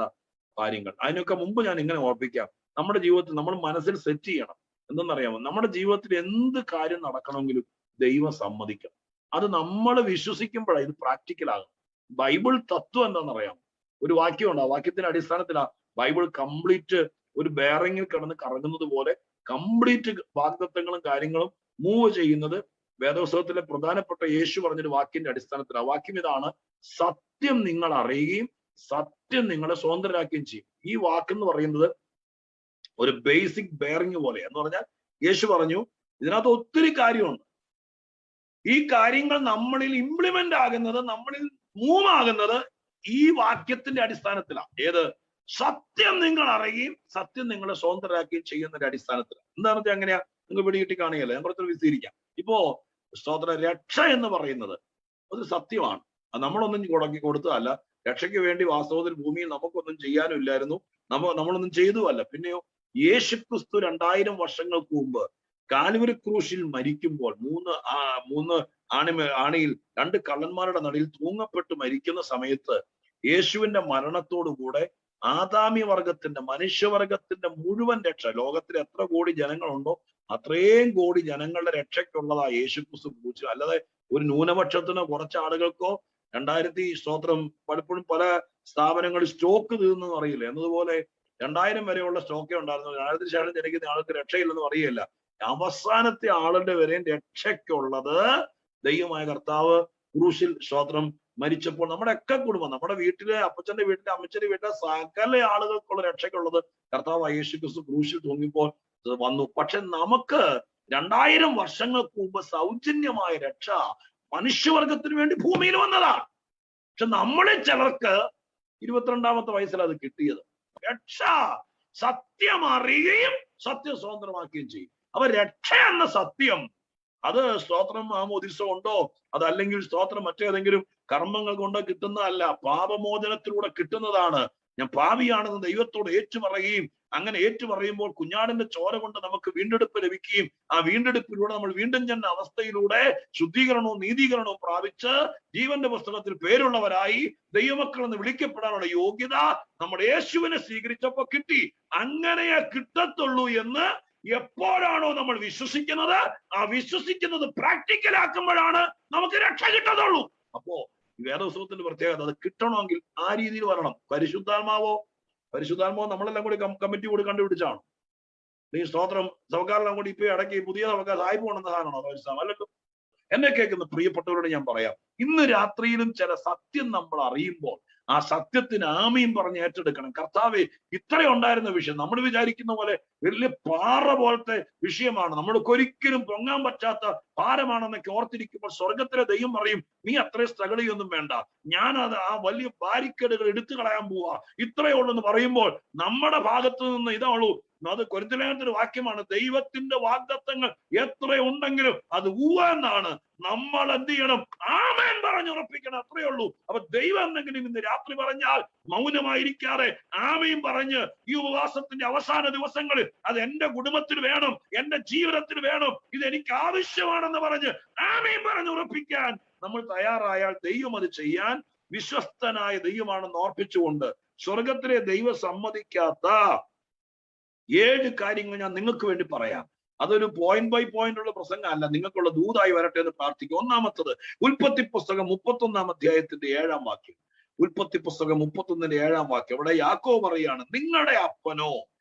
കാര്യങ്ങൾ, അതിനൊക്കെ മുമ്പ് ഞാൻ ഇങ്ങനെ ഓർപ്പിക്കാം. നമ്മുടെ ജീവിതത്തിൽ നമ്മൾ മനസ്സിൽ സെറ്റ് ചെയ്യണം. എന്തെന്നറിയാമോ, നമ്മുടെ ജീവിതത്തിൽ എന്ത് കാര്യം നടക്കണമെങ്കിലും ദൈവം സമ്മതിക്കണം. അത് നമ്മൾ വിശ്വസിക്കുമ്പോഴാണ് ഇത് പ്രാക്ടിക്കൽ ആകും. ബൈബിൾ തത്വം എന്താണെന്നറിയാമോ? ഒരു വാക്യമുണ്ട്, ആ വാക്യത്തിന്റെ അടിസ്ഥാനത്തിലാ ബൈബിൾ കംപ്ലീറ്റ് ഒരു ബെയറിങ്ങിൽ കിടന്ന് കറങ്ങുന്നത് പോലെ കംപ്ലീറ്റ് വാഗ്ദത്തങ്ങളും കാര്യങ്ങളും മൂവ് ചെയ്യുന്നത് വേദപുസ്തകത്തിലെ പ്രധാനപ്പെട്ട യേശു പറഞ്ഞൊരു വാക്കിന്റെ അടിസ്ഥാനത്തിലാണ്. വാക്യം ഇതാണ്, സത്യം നിങ്ങൾ അറിയുകയും സത്യം നിങ്ങളെ സ്വതന്ത്രരാക്കുകയും ചെയ്യും. ഈ വാക്കെന്ന് പറയുന്നത് ഒരു ബേസിക് ബെയറിങ് പോലെ. എന്ന് പറഞ്ഞാൽ യേശു പറഞ്ഞു ഇതിനകത്ത് ഒത്തിരി കാര്യമുണ്ട്. ഈ കാര്യങ്ങൾ നമ്മളിൽ ഇംപ്ലിമെന്റ് ആകുന്നത്, നമ്മളിൽ മൂവ് ആകുന്നത് ഈ വാക്യത്തിന്റെ അടിസ്ഥാനത്തിലാണ്. ഏത്? സത്യം നിങ്ങൾ അറിയുകയും സത്യം നിങ്ങളെ സ്വതന്ത്രരാക്കുകയും ചെയ്യുന്നതിന്റെ അടിസ്ഥാനത്തിലാണ്. എന്താണെന്ന് വെച്ചാൽ അങ്ങനെയാ, നിങ്ങൾ പിടികിട്ടി കാണുകയല്ല. ഞാൻ കുറച്ച് വിശദീകരിക്കാം. ഇപ്പോ സ്തോത്ര രക്ഷ എന്ന് പറയുന്നത് ഒരു സത്യമാണ്. അത് നമ്മളൊന്നും കൊടുത്തതല്ല. രക്ഷയ്ക്ക് വേണ്ടി വാസ്തവത്തിൽ ഭൂമിയിൽ നമുക്കൊന്നും ചെയ്യാനും ഇല്ലായിരുന്നു, നമ്മളൊന്നും ചെയ്തുമല്ല. പിന്നെയോ യേശുക്രിസ്തു 2000 വർഷങ്ങൾക്ക് മുമ്പ് കാൽവരി ക്രൂശിൽ മരിക്കുമ്പോൾ മൂന്ന് ആണിയിൽ 2 കള്ളന്മാരുടെ നടുവിൽ തൂങ്ങപ്പെട്ട് മരിക്കുന്ന സമയത്ത് യേശുവിന്റെ മരണത്തോടുകൂടെ ആദാമി വർഗത്തിന്റെ, മനുഷ്യവർഗത്തിന്റെ മുഴുവൻ രക്ഷ, ലോകത്തിൽ എത്ര കോടി ജനങ്ങളുണ്ടോ അത്രയും കോടി ജനങ്ങളുടെ രക്ഷയ്ക്കുള്ളതാ യേശുക്രിസ്തു ക്രൂശിൽ. അല്ലാതെ ഒരു ന്യൂനപക്ഷത്തിനോ കുറച്ച് ആളുകൾക്കോ 2000 സ്തോത്രം പലപ്പോഴും പല സ്ഥാപനങ്ങളിൽ സ്റ്റോക്ക് തീർന്നെന്ന് അറിയില്ല. എന്നതുപോലെ 2000 വരെയുള്ള സ്റ്റോക്കേ ഉണ്ടായിരുന്നു. 2000 ശേഷം ജനിക്കുന്ന ആൾക്ക് രക്ഷയില്ലെന്ന് അറിയില്ല. അവസാനത്തെ ആളുടെ വരെയും രക്ഷയ്ക്കുള്ളത് ദൈവമായ കർത്താവ് ക്രൂശിൽ സ്തോത്രം മരിച്ചപ്പോൾ നമ്മുടെ ഒക്കെ കുടുംബം, നമ്മുടെ വീട്ടിലെ അപ്പച്ചന്റെ വീട്ടിലെ അമ്മച്ചന്റെ വീട്ടിലെ സകല ആളുകൾക്കുള്ള രക്ഷയ്ക്കുള്ളത് കർത്താവ് യേശുക്രിസ്തു ക്രൂശിൽ തൂങ്ങിയപ്പോൾ വന്നു. പക്ഷെ നമുക്ക് 2000 വർഷങ്ങൾക്ക് മുമ്പ് സൗജന്യമായ രക്ഷ മനുഷ്യവർഗത്തിന് വേണ്ടി ഭൂമിയിൽ വന്നതാണ്. പക്ഷെ നമ്മളിൽ ചിലർക്ക് 22-ാമത്തെ വയസ്സിൽ അത് കിട്ടിയത്. രക്ഷ സത്യം അറിയുകയും സത്യം സ്വതന്ത്രമാക്കുകയും ചെയ്യും. അപ്പൊ രക്ഷ എന്ന സത്യം അത് സ്തോത്രം മാമോദിസ കൊണ്ടോ അതല്ലെങ്കിൽ സ്തോത്രം മറ്റേതെങ്കിലും കർമ്മങ്ങൾ കൊണ്ടോ കിട്ടുന്നതല്ല, പാപമോചനത്തിലൂടെ കിട്ടുന്നതാണ്. ഞാൻ പാപിയാണെന്ന് ദൈവത്തോട് ഏറ്റുപറയുകയും അങ്ങനെ ഏറ്റുപറയുമ്പോൾ കുഞ്ഞാടിന്റെ ചോര കൊണ്ട് നമുക്ക് വീണ്ടെടുപ്പ് ലഭിക്കുകയും ആ വീണ്ടെടുപ്പിലൂടെ നമ്മൾ വീണ്ടും ചെന്ന അവസ്ഥയിലൂടെ ശുദ്ധീകരണവും നീതീകരണവും പ്രാപിച്ച് ജീവന്റെ പുസ്തകത്തിൽ പേരുള്ളവരായി ദൈവമക്കൾ എന്ന് വിളിക്കപ്പെടാനുള്ള യോഗ്യത നമ്മുടെ യേശുവിനെ സ്വീകരിച്ചപ്പോ കിട്ടി. അങ്ങനെയേ കിട്ടത്തുള്ളൂ എന്ന് എപ്പോഴാണോ നമ്മൾ വിശ്വസിക്കുന്നത്, ആ വിശ്വസിക്കുന്നത് പ്രാക്ടിക്കലാക്കുമ്പോഴാണ് നമുക്ക് രക്ഷ കിട്ടത്തുള്ളൂ. അപ്പോ വേദപുസ്തകത്തിന്റെ പ്രത്യേകത അത് കിട്ടണമെങ്കിൽ ആ രീതിയിൽ വരണം. പരിശുദ്ധാത്മാവോ നമ്മളെല്ലാം കൂടി കമ്മിറ്റി കൂടി കണ്ടുപിടിച്ചാണ്. ഈ സ്തോത്രം സഭക്കാരെല്ലാം കൂടി ഇപ്പൊ ഇടയ്ക്ക് പുതിയ സഭക്കാർ സായിപ്പ് കൊണ്ടുവന്ന സാധനമാണോ? അല്ലല്ലോ. എന്നെ കേൾക്കുന്ന പ്രിയപ്പെട്ടവരോട് ഞാൻ പറയാം, ഇന്ന് രാത്രിയിലും ചില സത്യം നമ്മൾ അറിയുമ്പോൾ ആ സത്യത്തിന് ആമീൻ പറഞ്ഞ് ഏറ്റെടുക്കണം. കർത്താവേ, ഇത്രയുണ്ടായിരുന്ന വിഷയം നമ്മൾ വിചാരിക്കുന്ന പോലെ വലിയ പാറ പോലത്തെ വിഷയമാണ്, നമ്മൾക്ക് ഒരിക്കലും പൊങ്ങാൻ പറ്റാത്ത ഭാരമാണെന്നൊക്കെ ഓർത്തിരിക്കുമ്പോൾ സ്വർഗത്തിലെ ദൈവം പറയും, നീ അത്രയും സ്ട്രഗിൾ ചെയ്യൊന്നും വേണ്ട, ഞാനത് ആ വലിയ ബാരിക്കേഡുകൾ എടുത്തു കളയാൻ പോവാ, ഇത്രയേ ഉള്ളൂ എന്ന് പറയുമ്പോൾ നമ്മുടെ ഭാഗത്ത് നിന്ന് ഇതേ ഉള്ളൂ. അത് കൊരിന്ത്യലേഖനത്തിന്റെ വാക്യമാണ്, ദൈവത്തിന്റെ വാഗ്ദത്തങ്ങൾ എത്രയുണ്ടെങ്കിലും അത് എന്നാണ്. നമ്മൾ എന്ത് ചെയ്യണം? ആമേൻ പറഞ്ഞുറപ്പിക്കണം. അത്രയേ ഉള്ളൂ. അപ്പൊ ദൈവം എന്തെങ്കിലും ഇന്ന് രാത്രി പറഞ്ഞാൽ മൗനമായിരിക്കാതെ ആമേൻ പറഞ്ഞ് ഈ ഉപവാസത്തിന്റെ അവസാന ദിവസങ്ങളിൽ അത് എന്റെ കുടുംബത്തിന് വേണം, എന്റെ ജീവിതത്തിന് വേണം, ഇത് എനിക്ക് ആവശ്യമാണെന്ന് പറഞ്ഞ് ആമേൻ പറഞ്ഞുറപ്പിക്കാൻ നമ്മൾ തയ്യാറായാൽ ദൈവം അത് ചെയ്യാൻ വിശ്വസ്തനായ ദൈവമാണെന്ന് ഓർപ്പിച്ചുകൊണ്ട് സ്വർഗത്തിലെ ദൈവം സമ്മതിക്കാത്ത 7 കാര്യങ്ങൾ ഞാൻ നിങ്ങൾക്ക് വേണ്ടി പറയാം. അതൊരു പോയിന്റ് ബൈ പോയിന്റ് ഉള്ള പ്രസംഗമല്ല, നിങ്ങൾക്കുള്ള ദൂതായി വരട്ടെ എന്ന് പ്രാർത്ഥിക്കും. ഒന്നാമത്തത് ഉൽപ്പത്തി പുസ്തകം 31-ാം അധ്യായത്തിന്റെ 7-ാം വാക്യം. ഉൽപ്പത്തി പുസ്തകം 31-ന്റെ 7-ാം വാക്യം. അവിടെ യാക്കോബ് പറയാണ്, നിങ്ങളുടെ അപ്പനോ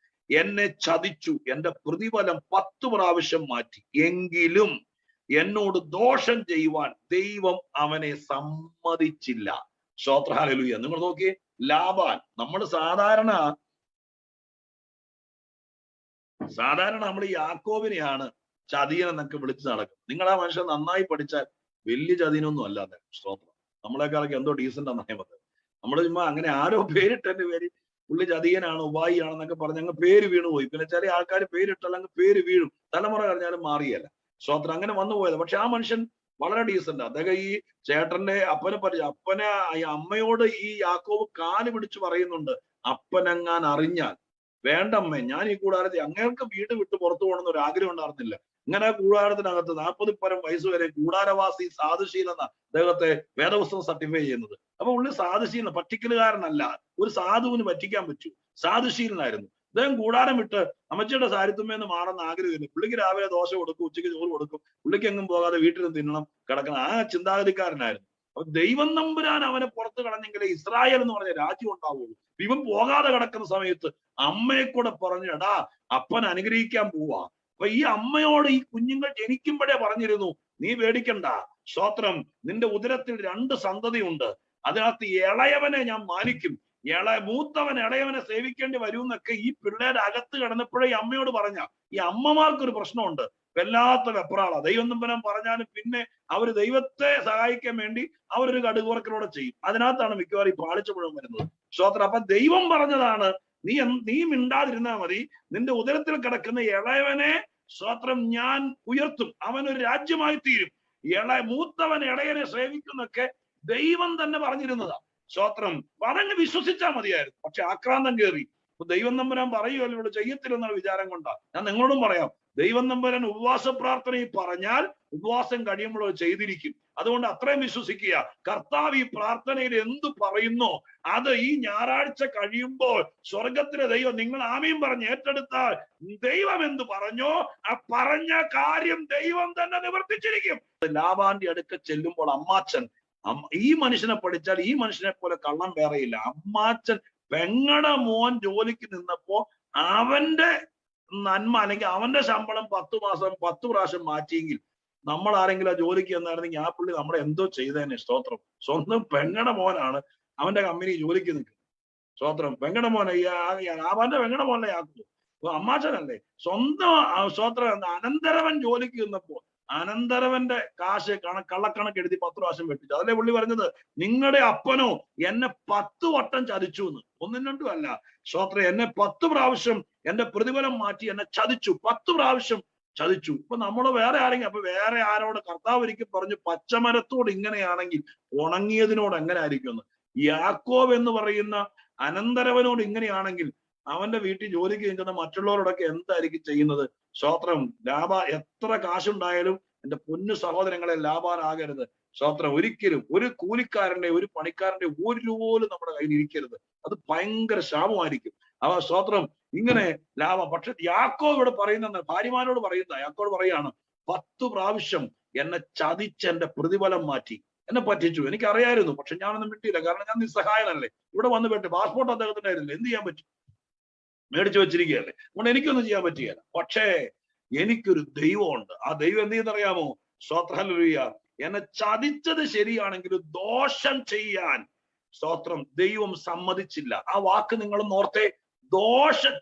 എന്നെ ചതിച്ചു, എന്റെ പ്രതിഫലം 10 പ്രാവശ്യം മാറ്റി, എങ്കിലും എന്നോട് ദോഷം ചെയ്യുവാൻ ദൈവം അവനെ സമ്മതിച്ചില്ല. സ്തോത്രം, ഹല്ലേലൂയ. നിങ്ങൾ നോക്കിയേ, ലാബാൻ, നമ്മൾ സാധാരണ നമ്മൾ ഈ യാക്കോബിനെയാണ് ചതിയൻ എന്നൊക്കെ വിളിച്ച് നടക്കും. നിങ്ങൾ ആ മനുഷ്യൻ നന്നായി പഠിച്ചാൽ വലിയ ചതിയനൊന്നും അല്ലാതെ, സ്തോത്രം, നമ്മളെക്കാളൊക്കെ എന്തോ ഡീസന്റ് എന്നാണ് പറയുന്നത്. നമ്മൾ ചുമ്മാ അങ്ങനെ ആരോ പേരിട്ടെന്റെ പേര് പുള്ളി ചതിയനാണ് ഉപായിയാണെന്നൊക്കെ പറഞ്ഞ് അങ്ങ് പേര് വീണുപോയി. പിന്നെ ചില ആൾക്കാർ പേരിട്ടല്ലെങ്കിൽ പേര് വീഴും, തലമുറ കഴിഞ്ഞാലും മാറിയല്ല. സ്തോത്രം, അങ്ങനെ വന്നു പോയത്. പക്ഷെ ആ മനുഷ്യൻ വളരെ ഡീസന്റ്. അദ്ദേഹം ഈ ചേട്ടന്റെ അപ്പനെ ഈ അമ്മയോട് ഈ യാക്കോബ് കാല് പിടിച്ച് പറയുന്നുണ്ട്, അപ്പനെങ്ങാൻ അറിഞ്ഞാൽ വേണ്ടമ്മേ, ഞാൻ ഈ കൂടാരത്തിൽ, അങ്ങേർക്ക് വീട് വിട്ട് പുറത്തു പോകണമെന്ന് ഒരു ആഗ്രഹം ഉണ്ടായിരുന്നില്ല. ഇങ്ങനെ കൂടാരത്തിനകത്ത് 40 പരം വയസ്സ് വരെ കൂടാരവാസി സാധുശീലം എന്ന അദ്ദേഹത്തെ വേദപുസ്തകം സർട്ടിഫൈ ചെയ്യുന്നത്. അപ്പൊ ഉള്ളി സാധുശീലം, പറ്റിക്കലുകാരനല്ല, ഒരു സാധുവിന് പറ്റിക്കാൻ പറ്റൂ, സാധുശീലനായിരുന്നു. അദ്ദേഹം കൂടാരം വിട്ട് അമ്മച്ചിയുടെ സാരിത്തുമ്മേന്ന് മാറുന്ന ആഗ്രഹമില്ല. പുള്ളിക്ക് രാവിലെ ദോശ കൊടുക്കും, ഉച്ചയ്ക്ക് ചോറ് കൊടുക്കും, പുള്ളിക്ക് എങ്ങും പോകാതെ വീട്ടിൽ തിന്നണം, കിടക്കണം, ആ ചിന്താഗതിക്കാരനായിരുന്നു. അപ്പൊ ദൈവം നമ്പുരാൻ അവനെ പുറത്ത് കളഞ്ഞെങ്കിലേ ഇസ്രായേൽ എന്ന് പറഞ്ഞ രാജ്യം ഉണ്ടാവുള്ളൂ. ഇവൻ പോകാതെ കിടക്കുന്ന സമയത്ത് അമ്മയെ കൂടെ പറഞ്ഞു, എടാ അപ്പൻ അനുഗ്രഹിക്കാൻ പോവാ. അപ്പൊ ഈ അമ്മയോട് ഈ കുഞ്ഞുങ്ങൾ ജനിക്കുമ്പോഴേ പറഞ്ഞിരുന്നു, നീ പേടിക്കണ്ട, സ്തോത്രം, നിന്റെ ഉദരത്തിൽ 2 സന്തതിയുണ്ട്, അതിനകത്ത് ഇളയവനെ ഞാൻ മാനിക്കും, മൂത്തവൻ ഇളയവനെ സേവിക്കേണ്ടി വരും എന്നൊക്കെ ഈ പിള്ളേരുടെ അകത്ത് കിടന്നപ്പോഴേ ഈ അമ്മയോട് പറഞ്ഞ. ഈ അമ്മമാർക്കൊരു പ്രശ്നമുണ്ട്, വല്ലാത്ത വെപ്രാള. ദൈവം നമ്പരം പറഞ്ഞാലും പിന്നെ അവര് ദൈവത്തെ സഹായിക്കാൻ വേണ്ടി അവരൊരു കടുകുറക്കലോടെ ചെയ്യും. അതിനകത്താണ് മിക്കവാറും ഈ പാളിച്ച മുഴുവൻ വരുന്നത്. സ്തോത്രം. അപ്പൊ ദൈവം പറഞ്ഞതാണ്, നീ മിണ്ടാതിരുന്നാ മതി, നിന്റെ ഉദരത്തിൽ കിടക്കുന്ന ഇളയവനെ, സ്തോത്രം, ഞാൻ ഉയർത്തും, അവനൊരു രാജ്യമായി തീരും, മൂത്തവൻ ഇളയനെ സേവിക്കുന്നൊക്കെ ദൈവം തന്നെ പറഞ്ഞിരുന്നതാ. സ്തോത്രം. പറഞ്ഞ് വിശ്വസിച്ചാൽ മതിയായിരുന്നു. പക്ഷെ ആക്രാന്തം കയറി. ദൈവം നമ്പരാൻ പറയുമല്ലോ ഇവിടെ ചെയ്യത്തില്ലെന്നുള്ള വിചാരം കൊണ്ടാ. ഞാൻ നിങ്ങളോടും പറയാം, ദൈവം നമ്പരാൻ ഉപവാസ പ്രാർത്ഥനയിൽ പറഞ്ഞാൽ ഉപവാസം കഴിയുമ്പോൾ ചെയ്തിരിക്കും. അതുകൊണ്ട് അത്രയും വിശ്വസിക്കുക. കർത്താവ് ഈ പ്രാർത്ഥനയിൽ എന്തു പറയുന്നോ അത് ഈ ഞായറാഴ്ച കഴിയുമ്പോൾ സ്വർഗത്തിലെ ദൈവം, നിങ്ങൾ ആമീൻ പറഞ്ഞ് ഏറ്റെടുത്താൽ ദൈവം എന്ത് പറഞ്ഞോ ആ പറഞ്ഞ കാര്യം ദൈവം തന്നെ നിവർത്തിച്ചിരിക്കും. ലാബാന്റെ അടുക്ക ചെല്ലുമ്പോൾ അമ്മാച്ചൻ, ഈ മനുഷ്യനെ പഠിച്ചാൽ ഈ മനുഷ്യനെ പോലെ കള്ളം വേറെയില്ല. അമ്മാച്ചൻ പെങ്ങടെ മോൻ ജോലിക്ക് നിന്നപ്പോ അവന്റെ നന്മ അല്ലെങ്കിൽ അവന്റെ ശമ്പളം 10 മാസം 10 പ്രാവശ്യം മാറ്റിയെങ്കിൽ നമ്മൾ ആരെങ്കിലും ആ ജോലിക്ക് എന്നായിരുന്നെങ്കിൽ ആ പുള്ളി നമ്മളെ എന്തോ ചെയ്തേനെ. സ്തോത്രം. സ്വന്തം പെങ്ങടെ മോനാണ് അവന്റെ കമ്പനി ജോലിക്ക് നിൽക്കുന്നത്. സ്തോത്രം. പെങ്ങടെ മോനെ, അവന്റെ പെങ്ങടെ മോനെ ആക്കുന്നു, അമ്മാച്ചനല്ലേ. സ്വന്തം സ്തോത്രം. അനന്തരവൻ ജോലിക്ക് നിന്നപ്പോ അനന്തരവന്റെ കാശ് കള്ളക്കണക്ക് എഴുതി 10 പ്രാവശ്യം വെട്ടിച്ചു. അതല്ലേ പുള്ളി പറഞ്ഞത്, നിങ്ങളുടെ അപ്പനോ എന്നെ 10 വട്ടം ചതിച്ചു എന്ന്. ഒന്നും രണ്ടും അല്ല. സ്തോത്രം, എന്നെ 10 പ്രാവശ്യം എന്റെ പ്രതിഫലം മാറ്റി എന്നെ ചതിച്ചു, 10 പ്രാവശ്യം ചതിച്ചു. ഇപ്പൊ നമ്മള് വേറെ ആരെങ്കിലും, അപ്പൊ വേറെ ആരോട് കർത്താവ് ഒരിക്കൽ പറഞ്ഞു, പച്ചമരത്തോട് ഇങ്ങനെയാണെങ്കിൽ ഉണങ്ങിയതിനോട് എങ്ങനെ ആയിരിക്കും എന്ന്. യാക്കോബ് എന്ന് പറയുന്ന അനന്തരവനോട് ഇങ്ങനെയാണെങ്കിൽ അവന്റെ വീട്ടിൽ ജോലിക്ക് നിൽക്കുന്ന മറ്റുള്ളവരോടൊക്കെ എന്തായിരിക്കും ചെയ്യുന്നത്? സ്തോത്രം, എത്ര കാശുണ്ടായാലും എന്റെ പൊന്നു സഹോദരങ്ങളെ ലാഭാനാകരുത്. സ്തോത്രം, ഒരിക്കലും ഒരു കൂലിക്കാരന്റെ ഒരു പണിക്കാരന്റെ ഒരു രൂപ പോലും നമ്മുടെ കയ്യിൽ ഇരിക്കരുത്. അത് ഭയങ്കര ശാപമായിരിക്കും. സ്തോത്രം, ഇങ്ങനെ ലാഭം. പക്ഷെ യാക്കോബ് ഇവിടെ പറയുന്ന, ഭാര്യമാരോട് പറയുന്ന യാക്കോബ് പറയാണ്, 10 പ്രാവശ്യം എന്നെ ചതിച്ച് എന്റെ പ്രതിഫലം മാറ്റി, എന്നെ പറ്റിച്ചു. എനിക്കറിയായിരുന്നു, പക്ഷെ ഞാനൊന്നും വിട്ടില്ല. കാരണം ഞാൻ നിസ്സഹായനല്ലേ. ഇവിടെ വന്ന് പെട്ട് പാസ്പോർട്ട് അദ്ദേഹത്തിന്റെ ആയിരുന്നില്ല, എന്ത് ചെയ്യാൻ പറ്റും? മേടിച്ചു വെച്ചിരിക്കുകയല്ലേ. അതുകൊണ്ട് എനിക്കൊന്നും ചെയ്യാൻ പറ്റുകയില്ല. പക്ഷേ എനിക്കൊരു ദൈവമുണ്ട്. ആ ദൈവം എന്ത് ചെയ്യുന്നറിയാമോ? സ്തോത്രം, ഹല്ലേലൂയ. എന്നെ ചതിച്ചത് ശരിയാണെങ്കിലും ദോഷം ചെയ്യാൻ, സ്തോത്രം, ദൈവം സമ്മതിച്ചില്ല. ആ വാക്ക് നിങ്ങളൊന്ന് ഓർത്തേ.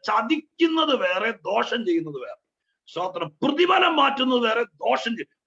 ചതിക്കുന്നത് വേറെ, ദോഷം ചെയ്യുന്നത് വേറെ. സ്തോത്രം, പ്രതിഫലം മാറ്റുന്നത് വേറെ,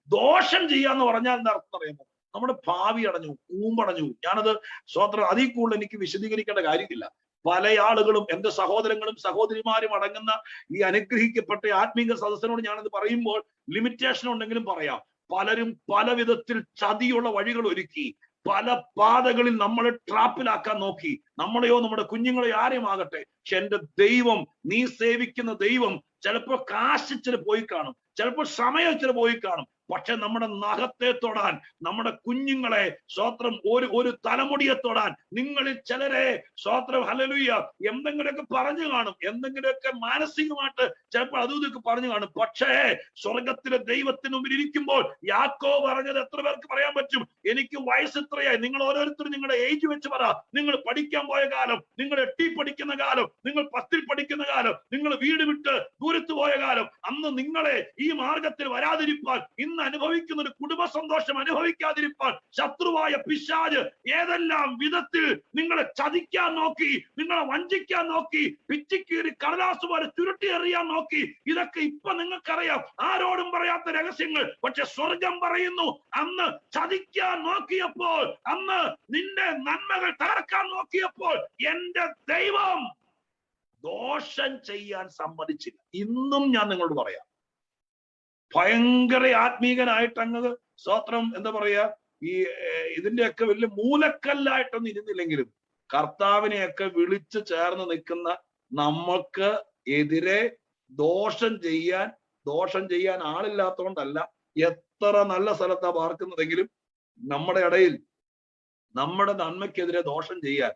ദോഷം ചെയ്യാന്ന് പറഞ്ഞാൽ എന്താ അർത്ഥം അറിയാമോ? നമ്മുടെ ഭാവി അടഞ്ഞു, കൂമ്പടഞ്ഞു. ഞാനത് സ്തോത്രം, അതിൽ കൂടുതൽ എനിക്ക് വിശദീകരിക്കേണ്ട കാര്യമില്ല. പല ആളുകളും, എന്റെ സഹോദരങ്ങളും സഹോദരിമാരും അടങ്ങുന്ന ഈ അനുഗ്രഹിക്കപ്പെട്ട ആത്മീക സദസ്സിനോട് ഞാനത് പറയുമ്പോൾ ലിമിറ്റേഷൻ ഉണ്ടെങ്കിലും പറയാം. പലരും പല വിധത്തിൽ ചതിയുള്ള വഴികൾ ഒരുക്കി, പല പാതകളിൽ നമ്മളെ ട്രാപ്പിലാക്കാൻ നോക്കി, നമ്മളെയോ നമ്മുടെ കുഞ്ഞുങ്ങളെയോ ആരെയും ആകട്ടെ. പക്ഷെ എന്റെ ദൈവം, നീ സേവിക്കുന്ന ദൈവം ചിലപ്പോ കാശ് ഇച്ചിരി പോയി കാണും, ചിലപ്പോൾ സമയം ഇച്ചിരി പോയി കാണും. പക്ഷെ നമ്മുടെ നഖത്തെ തൊടാൻ, നമ്മുടെ കുഞ്ഞുങ്ങളെ, സ്തോത്രം, ഒരു തലമുടിയെ തൊടാൻ, നിങ്ങളിൽ ചിലരെ, സ്തോത്രം, ഹല്ലേലൂയ, എന്തെങ്കിലുമൊക്കെ പറഞ്ഞു കാണും, എന്തെങ്കിലുമൊക്കെ മാനസികമായിട്ട് ചിലപ്പോൾ അതും ഇതൊക്കെ പറഞ്ഞു കാണും. പക്ഷേ സ്വർഗത്തിലെ ദൈവത്തിന് മുമ്പിൽ ഇരിക്കുമ്പോൾ യാക്കോബ് പറഞ്ഞത് എത്ര പേർക്ക് പറയാൻ പറ്റും? എനിക്ക് വയസ്സ് ഇത്രയായി. നിങ്ങൾ ഓരോരുത്തരും നിങ്ങളുടെ ഏജ് വെച്ച് പറ. നിങ്ങൾ പഠിക്കാൻ പോയ കാലം, നിങ്ങൾ 8 പഠിക്കുന്ന കാലം, നിങ്ങൾ 10 പഠിക്കുന്ന കാലം, നിങ്ങൾ വീട് വിട്ട് ദൂരത്ത് പോയ കാലം, അന്ന് നിങ്ങളെ ഈ മാർഗത്തിൽ വരാതിരിപ്പാൻ, ഇന്ന് അനുഭവിക്കുന്ന ഒരു കുടുംബ സന്തോഷം അനുഭവിക്കാതിരിപ്പാൻ ശത്രുവായ പിശാച് ഏതെല്ലാം വിധത്തിൽ നിങ്ങളെ ചതിക്കാൻ നോക്കി, നിങ്ങളെ വഞ്ചിക്കാൻ നോക്കി, പിച്ചിക്കീറി കടലാസ് പോലെ ചുരുട്ടി എറിയാൻ നോക്കി. ഇതൊക്കെ ഇപ്പൊ നിങ്ങൾക്കറിയാം, ആരോടും പറയാത്ത രഹസ്യങ്ങൾ. പക്ഷെ സ്വർഗം പറയുന്നു, അന്ന് ചതിക്കാൻ നോക്കിയപ്പോൾ, അന്ന് നിന്റെ നന്മകൾ തകർക്കാൻ നോക്കിയപ്പോൾ എന്റെ ദൈവം ദോഷം ചെയ്യാൻ സമ്മതിച്ചില്ല. ഇന്നും ഞാൻ നിങ്ങളോട് പറയാം, ഭയങ്കര ആത്മീകനായിട്ട് അങ്ങ്, സ്തോത്രം, എന്താ പറയാ, ഈ ഇതിന്റെയൊക്കെ വലിയ മൂലക്കല്ലായിട്ടൊന്നും ഇരുന്നില്ലെങ്കിലും കർത്താവിനെയൊക്കെ വിളിച്ചു ചേർന്ന് നിൽക്കുന്ന നമ്മൾക്ക് എതിരെ ദോഷം ചെയ്യാൻ ആളില്ലാത്തതുകൊണ്ടല്ല, എത്ര നല്ല സ്ഥലത്താ പാർക്കുന്നതെങ്കിലും നമ്മുടെ ഇടയിൽ നമ്മുടെ നന്മയ്ക്കെതിരെ ദോഷം ചെയ്യാൻ,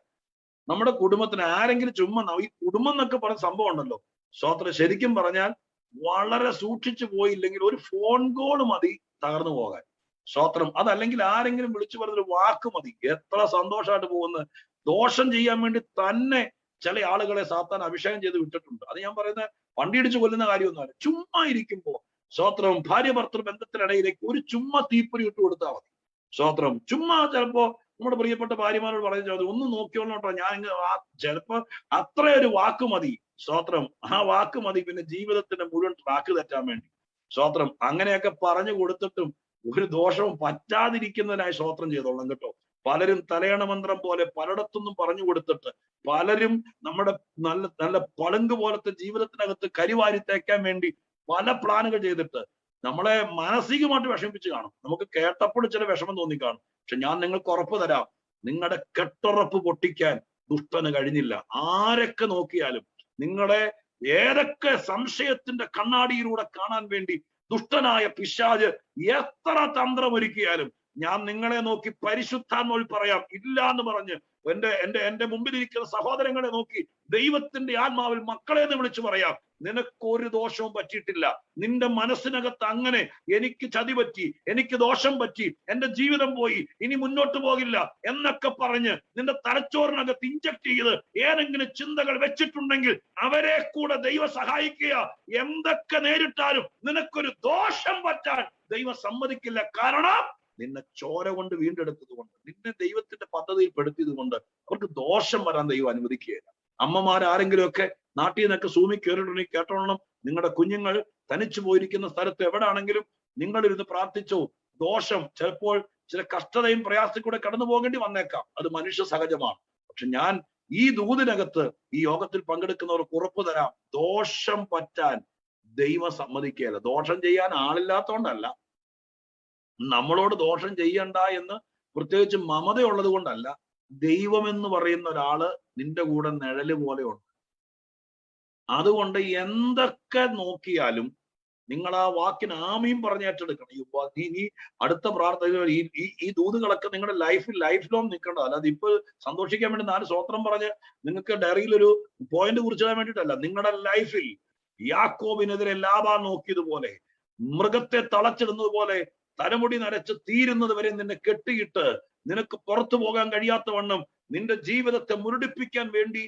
നമ്മുടെ കുടുംബത്തിന് ആരെങ്കിലും ചുമ്മാ, ഈ കുടുംബം എന്നൊക്കെ പറഞ്ഞ സംഭവം ഉണ്ടല്ലോ, സ്തോത്രം, ശരിക്കും പറഞ്ഞാൽ വളരെ സൂക്ഷിച്ചു പോയില്ലെങ്കിൽ ഒരു ഫോൺ കോൾ മതി തകർന്നു പോകാൻ. സ്തോത്രം, അതല്ലെങ്കിൽ ആരെങ്കിലും വിളിച്ചു പറഞ്ഞൊരു വാക്ക് മതി. എത്ര സന്തോഷമായിട്ട് പോകുന്നത്. ദോഷം ചെയ്യാൻ വേണ്ടി തന്നെ ചില ആളുകളെ സാത്താൻ അഭിഷേകം ചെയ്ത് വിട്ടിട്ടുണ്ട്. അത് ഞാൻ പറയുന്നത് വണ്ടി ഇടിച്ചു കൊല്ലുന്ന കാര്യമൊന്നുമല്ല. ചുമ്മാ ഇരിക്കുമ്പോ, സ്തോത്രം, ഭാര്യ ഭർത്തൃ ബന്ധത്തിനിടയിലേക്ക് ഒരു ചുമ്മാ തീപ്പൊരി ഇട്ട് കൊടുത്താൽ മതി. സ്തോത്രം, ചുമ്മാ ചിലപ്പോ നമ്മുടെ പ്രിയപ്പെട്ട ഭാര്യമാരോട് പറയുന്നത് ഒന്ന് നോക്കിയോളോട്ടോ, ഞാൻ ചിലപ്പോ അത്ര ഒരു വാക്ക് മതി. സ്തോത്രം, ആ വാക്ക് മതി പിന്നെ ജീവിതത്തിന്റെ മുഴുവൻ ട്രാക്ക് തെറ്റാൻ വേണ്ടി. സ്തോത്രം, അങ്ങനെയൊക്കെ പറഞ്ഞു കൊടുത്തിട്ടും ഒരു ദോഷവും പറ്റാതിരിക്കുന്നതിനായി സ്തോത്രം ചെയ്തോളാം കേട്ടോ. പലരും തലയണ മന്ത്രം പോലെ പലയിടത്തുനിന്നും പറഞ്ഞു കൊടുത്തിട്ട്, പലരും നമ്മുടെ നല്ല നല്ല പളുങ്ക് പോലത്തെ ജീവിതത്തിനകത്ത് കരിവാരി തേക്കാൻ വേണ്ടി പല പ്ലാനുകൾ ചെയ്തിട്ട് നമ്മളെ മാനസികമായിട്ട് വിഷമിപ്പിച്ച് കാണും. നമുക്ക് കേട്ടപ്പോൾ ചില വിഷമം തോന്നിക്കാണും. പക്ഷെ ഞാൻ നിങ്ങൾക്ക് ഉറപ്പ് തരാം, നിങ്ങളുടെ കെട്ടുറപ്പ് പൊട്ടിക്കാൻ ദുഷ്ടന് കഴിഞ്ഞില്ല. ആരൊക്കെ നോക്കിയാലും, നിങ്ങളെ ഏതൊക്കെ സംശയത്തിന്റെ കണ്ണാടിയിലൂടെ കാണാൻ വേണ്ടി ദുഷ്ടനായ പിശാച് എത്ര തന്ത്രമൊരുക്കിയാലും, ഞാൻ നിങ്ങളെ നോക്കി പരിശുദ്ധാത്മാവിൽ പറയാം, ഇല്ല എന്ന് പറഞ്ഞ് എന്റെ മുമ്പിലിരിക്കുന്ന സഹോദരങ്ങളെ നോക്കി ദൈവത്തിന്റെ ആത്മാവിൽ മക്കളെ എന്ന് വിളിച്ചു പറയാം, നിനക്കൊരു ദോഷവും പറ്റിയിട്ടില്ല. നിന്റെ മനസ്സിനകത്ത് അങ്ങനെ എനിക്ക് ചതി പറ്റി, എനിക്ക് ദോഷം പറ്റി, എന്റെ ജീവിതം പോയി, ഇനി മുന്നോട്ട് പോകില്ല എന്നൊക്കെ പറഞ്ഞ് നിന്റെ തലച്ചോറിനകത്ത് ഇഞ്ചക്ട് ചെയ്ത് ഏതെങ്കിലും ചിന്തകൾ വെച്ചിട്ടുണ്ടെങ്കിൽ അവരെ കൂടെ ദൈവം സഹായിക്കുക. എന്തൊക്കെ നേരിട്ടാലും നിനക്കൊരു ദോഷം പറ്റാൻ ദൈവം സമ്മതിക്കില്ല. കാരണം നിന്നെ ചോര കൊണ്ട് വീണ്ടെടുത്തത് കൊണ്ട്, നിന്നെ ദൈവത്തിന്റെ പദ്ധതിയിൽ പെടുത്തിയത് കൊണ്ട് അവർക്ക് ദോഷം വരാൻ ദൈവം അനുവദിക്കുകയില്ല. അമ്മമാരാരെങ്കിലും ഒക്കെ നാട്ടിൽ നിന്നൊക്കെ സൂമി കയറിയിട്ടുണ്ടെങ്കിൽ കേട്ടോളണം, നിങ്ങളുടെ കുഞ്ഞുങ്ങൾ തനിച്ചു പോയിരിക്കുന്ന സ്ഥലത്ത് എവിടാണെങ്കിലും നിങ്ങളിരുന്ന് പ്രാർത്ഥിച്ചു. ദോഷം ചിലപ്പോൾ ചില കഷ്ടതയും പ്രയാസത്തിൽ കൂടെ കടന്നു പോകേണ്ടി വന്നേക്കാം, അത് മനുഷ്യ സഹജമാണ്. പക്ഷെ ഞാൻ ഈ ദൂതിനകത്ത് ഈ യോഗത്തിൽ പങ്കെടുക്കുന്നവർക്ക് ഉറപ്പ് തരാം, ദോഷം പറ്റാൻ ദൈവം സമ്മതിക്കുകയില്ല. ദോഷം ചെയ്യാൻ ആളില്ലാത്തോണ്ടല്ല, നമ്മളോട് ദോഷം ചെയ്യണ്ട എന്ന് പ്രത്യേകിച്ച് മമതയുള്ളത് കൊണ്ടല്ല, ദൈവം എന്ന് പറയുന്ന ഒരാള് നിന്റെ കൂടെ നിഴല് പോലെ ഉണ്ട്. അതുകൊണ്ട് എന്തൊക്കെ നോക്കിയാലും നിങ്ങൾ ആ വാക്കിന് ആമീൻ പറഞ്ഞ് ഏറ്റെടുക്കണം. നീ അടുത്ത പ്രാർത്ഥന ഈ ദൂതുകളൊക്കെ നിങ്ങളുടെ ലൈഫ് ലോങ് നിൽക്കേണ്ടത്. അല്ലാതെ ഇപ്പൊ സന്തോഷിക്കാൻ വേണ്ടി 4 സ്തോത്രം പറഞ്ഞ് നിങ്ങൾക്ക് ഡയറിയിൽ ഒരു പോയിന്റ് കുറിച്ചിടാൻ വേണ്ടിയിട്ടല്ല. നിങ്ങളുടെ ലൈഫിൽ യാക്കോബിനെതിരെ ലാബാൻ നോക്കിയതുപോലെ, മൃഗത്തെ തളച്ചിടുന്നത് പോലെ തലമുടി നരച്ച് തീരുന്നത് വരെ നിന്നെ കെട്ടിയിട്ട് നിനക്ക് പുറത്തു പോകാൻ കഴിയാത്ത വണ്ണം നിന്റെ ജീവിതത്തെ മുരടിപ്പിക്കാൻ വേണ്ടി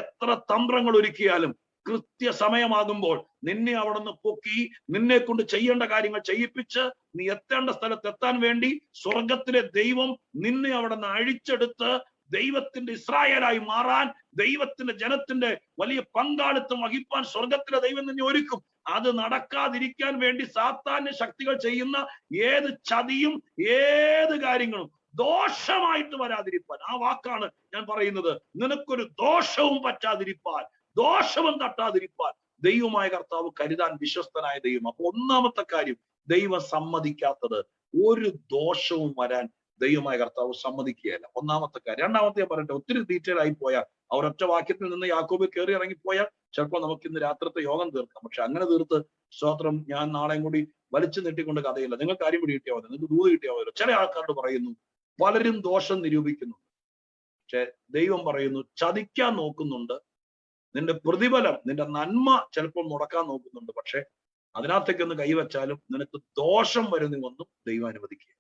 എത്ര തന്ത്രങ്ങൾ ഒരുക്കിയാലും കൃത്യസമയമാകുമ്പോൾ നിന്നെ അവിടെ നിന്ന് പൊക്കി നിന്നെ കൊണ്ട് ചെയ്യേണ്ട കാര്യങ്ങൾ ചെയ്യിപ്പിച്ച് നീ എത്തേണ്ട സ്ഥലത്ത് എത്താൻ വേണ്ടി സ്വർഗത്തിലെ ദൈവം നിന്നെ അവിടെ നിന്ന് അഴിച്ചെടുത്ത് ദൈവത്തിന്റെ ഇസ്രായേലായി മാറാൻ, ദൈവത്തിന്റെ ജനത്തിന്റെ വലിയ പങ്കാളിത്തം വഹിപ്പാൻ സ്വർഗത്തിലെ ദൈവം നിന്നെ ഒരുക്കും. അത് നടക്കാതിരിക്കാൻ വേണ്ടി സാത്താന്യ ശക്തികൾ ചെയ്യുന്ന ഏത് ചതിയും ഏത് കാര്യങ്ങളും ദോഷമായിട്ട് വരാതിരിപ്പാൻ, ആ വാക്കാണ് ഞാൻ പറയുന്നത്. നിനക്കൊരു ദോഷവും പറ്റാതിരിപ്പാൻ, ദോഷവും തട്ടാതിരിപ്പാൻ ദൈവമായ കർത്താവ് കരുതാൻ വിശ്വസ്തനായ ദൈവം. അപ്പൊ ഒന്നാമത്തെ കാര്യം, ദൈവം സമ്മതിക്കാത്തത് ഒരു ദോഷവും വരാൻ ദൈവമായ കർത്താവ് സമ്മതിക്കുകയല്ല. ഒന്നാമത്തെ കാര്യം. രണ്ടാമത്തെ ഞാൻ പറയട്ടെ, ഒത്തിരി ഡീറ്റെയിൽ ആയി പോയാൽ, ഒരൊറ്റ വാക്യത്തിൽ നിന്ന് യാക്കോബിൽ കയറി ഇറങ്ങിപ്പോയാൽ ചിലപ്പോൾ നമുക്ക് ഇന്ന് രാത്രിത്തെ യോഗം തീർക്കാം. പക്ഷെ അങ്ങനെ തീർത്ത് സ്തോത്രം ഞാൻ നാളെയും കൂടി വലിച്ചു നീട്ടിക്കൊണ്ട് കഥയില്ല. നിങ്ങൾ കാര്യം പിടി കിട്ടിയാൽ മതി, നിങ്ങൾക്ക് ദൂത് കിട്ടിയാൽ മതി. ചില ആൾക്കാരോട് പറയുന്നു, പലരും ദോഷം നിരൂപിക്കുന്നു. പക്ഷെ ദൈവം പറയുന്നു, ചതിക്കാൻ നോക്കുന്നുണ്ട്, നിന്റെ പ്രതിഫലം, നിന്റെ നന്മ ചിലപ്പോൾ മുടക്കാൻ നോക്കുന്നുണ്ട്. പക്ഷെ അതിനകത്തേക്കൊന്ന് കൈവച്ചാലും നിനക്ക് ദോഷം വരുന്നുവെന്നും ദൈവം അനുവദിക്കുക.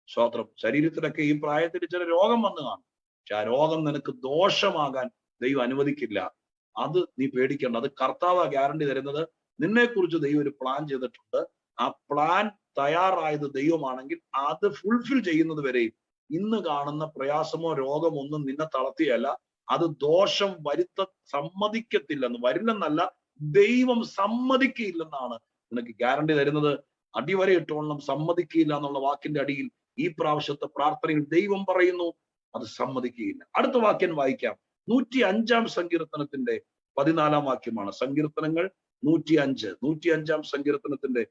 സ്തോത്രം. ശരീരത്തിലൊക്കെ ഈ പ്രായത്തിൽ ചില രോഗം വന്നു കാണും. പക്ഷെ ആ രോഗം നിനക്ക് ദോഷമാകാൻ ദൈവം അനുവദിക്കില്ല. അത് നീ പേടിക്കേണ്ട. അത് കർത്താവ് ഗ്യാരണ്ടി തരുന്നത്. നിന്നെ കുറിച്ച് ദൈവം ഒരു പ്ലാൻ ചെയ്തിട്ടുണ്ട്. ആ പ്ലാൻ തയ്യാറായത് ദൈവമാണെങ്കിൽ അത് ഫുൾഫിൽ ചെയ്യുന്നത് വരെയും ഇന്ന് കാണുന്ന പ്രയാസമോ രോഗമോ ഒന്നും നിന്നെ തളർത്തിയല്ല. അത് ദോഷം സമ്മതിക്കത്തില്ലെന്ന്, വരില്ലെന്നല്ല, ദൈവം സമ്മതിക്കയില്ലെന്നാണ് നിനക്ക് ഗ്യാരണ്ടി തരുന്നത്. അടിവരെ ഇട്ടോളം സമ്മതിക്കില്ല എന്നുള്ള വാക്കിന്റെ അടിയിൽ ഈ പ്രാവശ്യത്തെ പ്രാർത്ഥനയിൽ ദൈവം പറയുന്നു, അത് സമ്മതിക്കുകയില്ല. അടുത്ത വാക്യം വായിക്കാം. 105 സങ്കീർത്തനത്തിന്റെ 14 വാക്യമാണ്. സങ്കീർത്തനങ്ങൾ 105 സങ്കീർത്തനത്തിന്റെ